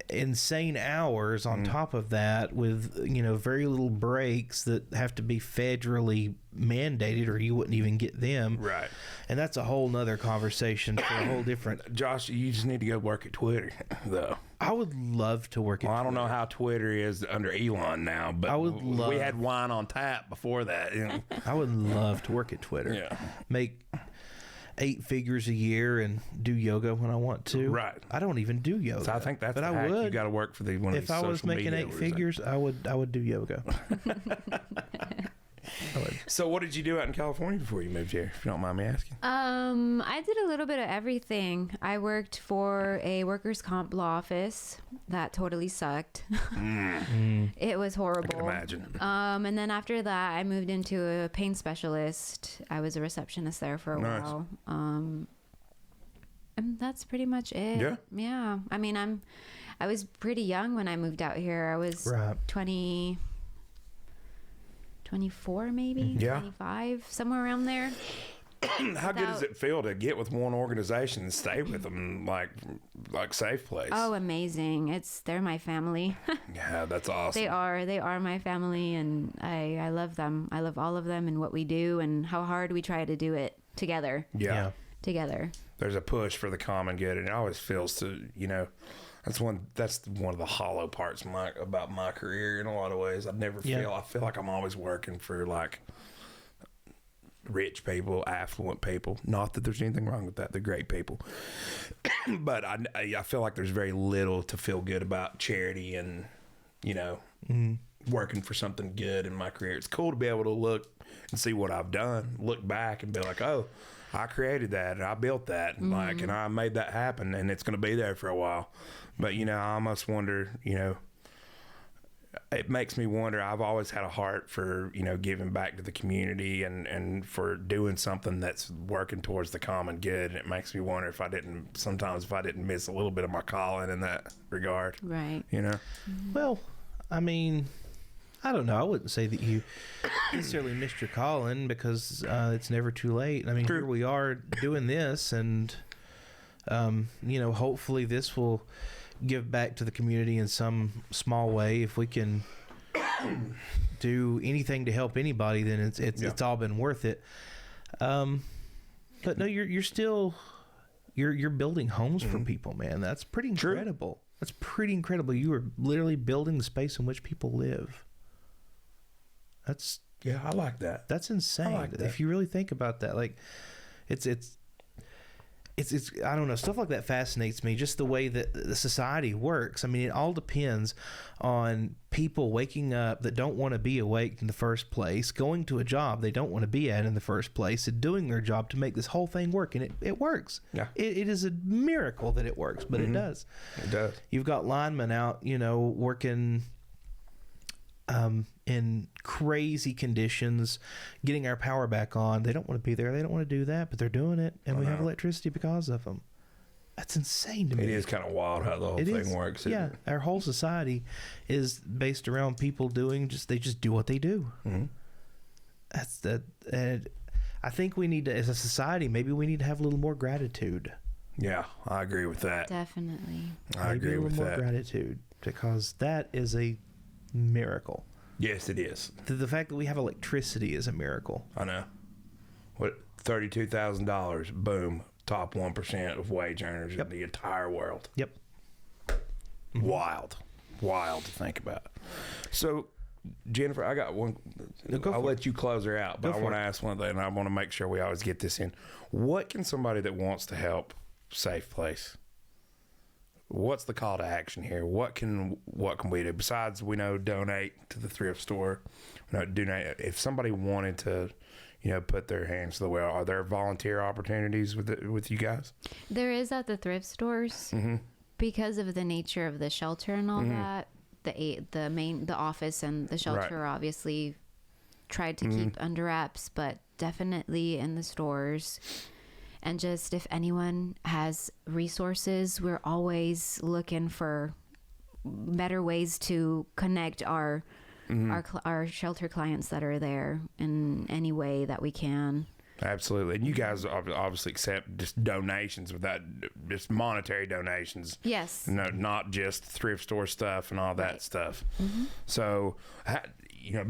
insane hours on top of that, with, you know, very little breaks that have to be federally mandated, or you wouldn't even get them. right. And that's a whole nother conversation for a whole different. Josh, you just need to go work at Twitter, though. I would love to work at Well, I don't know how Twitter is under Elon now, but I would love- we had wine on tap before that. You know? I would love to work at Twitter. Yeah. Make 8 figures a year and do yoga when I want to. Right. I don't even do yoga. So I think that's but the I hack. would. You got to work for one of If these I was social making media 8 websites. figures, I would do yoga. So what did you do out in California before you moved here, if you don't mind me asking? I did a little bit of everything. I worked for a workers' comp law office. That totally sucked. It was horrible. I can imagine. And then after that, I moved into a pain specialist. I was a receptionist there for a Nice. while. And that's pretty much it. Yeah. Yeah. I mean, I was pretty young when I moved out here. I was Right. 24 maybe, Yeah. 25, somewhere around there. How good does it feel to get with one organization and stay with them, like Safeplace? Oh, amazing. They're my family. Yeah, that's awesome. They are my family, and I love them. I love all of them and what we do and how hard we try to do it together. Yeah. Together. There's a push for the common good, and it always feels to, you know, that's one of the hollow parts about my career in a lot of ways. I feel like I'm always working for like rich people, affluent people. Not that there's anything wrong with that. They're great people. But I feel like there's very little to feel good about charity and, you know, working for something good in my career. It's cool to be able to look and see what I've done, look back and be like, oh, I created that and I built that and and I made that happen, and it's going to be there for a while. But, you know, I almost wonder, you know, it makes me wonder. I've always had a heart for, you know, giving back to the community and for doing something that's working towards the common good. And it makes me wonder if I didn't miss a little bit of my calling in that regard. Right. You know? Well, I mean, I don't know. I wouldn't say that you necessarily missed your calling, because it's never too late. I mean, True. here we are doing this, and, you know, hopefully this will give back to the community in some small way. If we can do anything to help anybody, then it's all been worth it. But no, you're still you're building homes for people, man. That's pretty incredible. True. That's pretty incredible. You are literally building the space in which people live. Yeah, I like that. That's insane. I like that. If you really think about that, like, it's I don't know, stuff like that fascinates me. Just the way that the society works. I mean, it all depends on people waking up that don't want to be awake in the first place, going to a job they don't want to be at in the first place, and doing their job to make this whole thing work. And it works. Yeah. It is a miracle that it works, but it does. It does. You've got linemen out, you know, working in crazy conditions, getting our power back on. They don't want to be there. They don't want to do that, but they're doing it, and we have electricity because of them. That's insane to me. It is kind of wild how the whole thing works. Yeah, Isn't it? our whole society is based around people they just do what they do. Mm-hmm. That's that. And I think we need to, as a society, maybe we need to have a little more gratitude. Yeah, I agree with that. Definitely. I agree with a little more that. gratitude, because that is a miracle. Yes, it is. The fact that we have electricity is a miracle. I know. What, $32,000, boom, top 1% of wage earners in the entire world. Yep. Wild to think about. So, Jennifer, I got one. I'll let you close her out, but I want to ask one thing, and I want to make sure we always get this in. What can somebody that wants to help Safeplace? What's the call to action here? What can we do besides donate to the thrift store? Donate. If somebody wanted to, put their hands to the wheel, are there volunteer opportunities with you guys? There is at the thrift stores because of the nature of the shelter and all that. The office and the shelter obviously tried to keep under wraps, but definitely in the stores. And just if anyone has resources, we're always looking for better ways to connect our shelter clients that are there in any way that we can. Absolutely. And you guys obviously accept just donations without just monetary donations. Yes. No, not just thrift store stuff and all that stuff. So,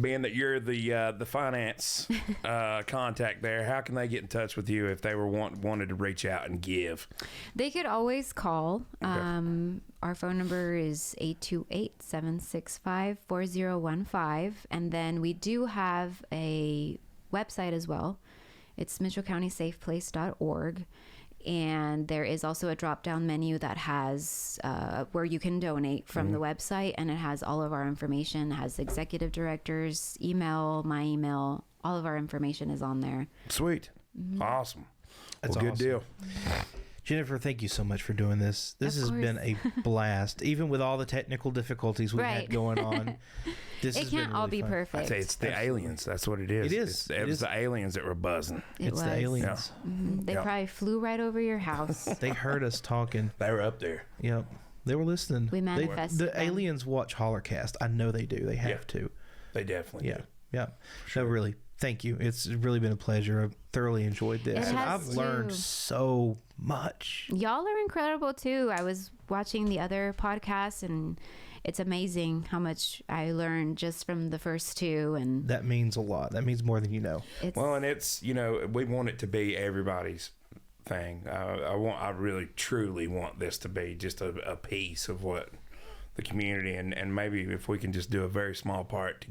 being that you're the finance contact there, how can they get in touch with you if they were wanted to reach out and give? They could always call. Our phone number is 828-765-4015. And then we do have a website as well. It's mitchellcountysafeplace.org. And there is also a drop-down menu that has where you can donate from the website, and it has all of our information. It has executive directors, email, my email. All of our information is on there. Sweet. Awesome. That's good awesome. Deal. Jennifer, thank you so much for doing this. This has been a blast, even with all the technical difficulties we've had going on. It can't all be perfect. I'd say it's the aliens. That's what it is. It is. It was the aliens that were buzzing. It's the aliens. Yeah. They probably flew right over your house. They heard us talking. They were up there. Yep. They were listening. We manifested The aliens watch Hollercast. I know they do. They have to. They definitely do. Yeah. Sure. So really, thank you. It's really been a pleasure. I've thoroughly enjoyed this. And I've learned so much. Y'all are incredible too. I was watching the other podcasts, and it's amazing how much I learned just from the first two. And that means a lot. That means more than you know. And it's, we want it to be everybody's thing. I really truly want this to be just a piece of what the community, and maybe if we can just do a very small part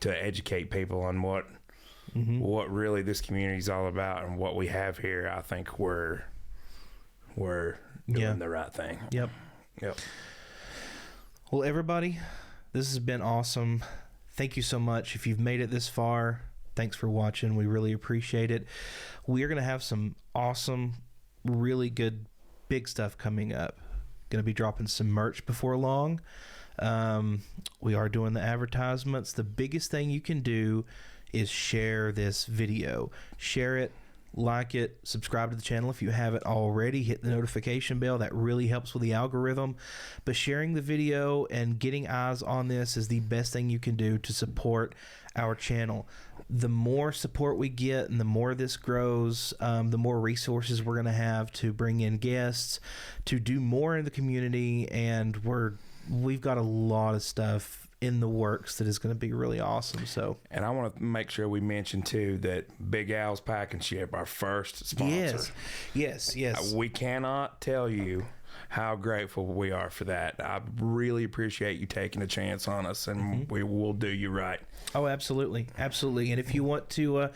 to educate people on what really this community is all about and what we have here, I think we're doing the right thing. Yep. Well, everybody, this has been awesome. Thank you so much. If you've made it this far, thanks for watching. We really appreciate it. We are going to have some awesome, really good, big stuff coming up. Going to be dropping some merch before long. We are doing the advertisements. The biggest thing you can do is share this video. Share it, like it, subscribe to the channel if you haven't already. Hit the notification bell. That really helps with the algorithm. But sharing the video and getting eyes on this is the best thing you can do to support our channel. The more support we get and the more this grows, the more resources we're going to have to bring in guests, to do more in the community, and we've got a lot of stuff in the works that is going to be really awesome. So, and I want to make sure we mention too that Big Al's Pack and Ship, our first sponsor. Yes. We cannot tell you how grateful we are for that. I really appreciate you taking a chance on us, and we will do you right. Oh, absolutely. And if you want to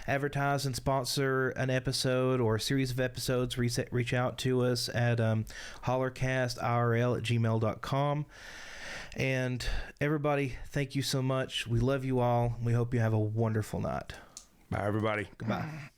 advertise and sponsor an episode or a series of episodes, reach out to us at hollercastirl@gmail.com. And everybody, thank you so much. We love you all. We hope you have a wonderful night. Bye, everybody. Goodbye.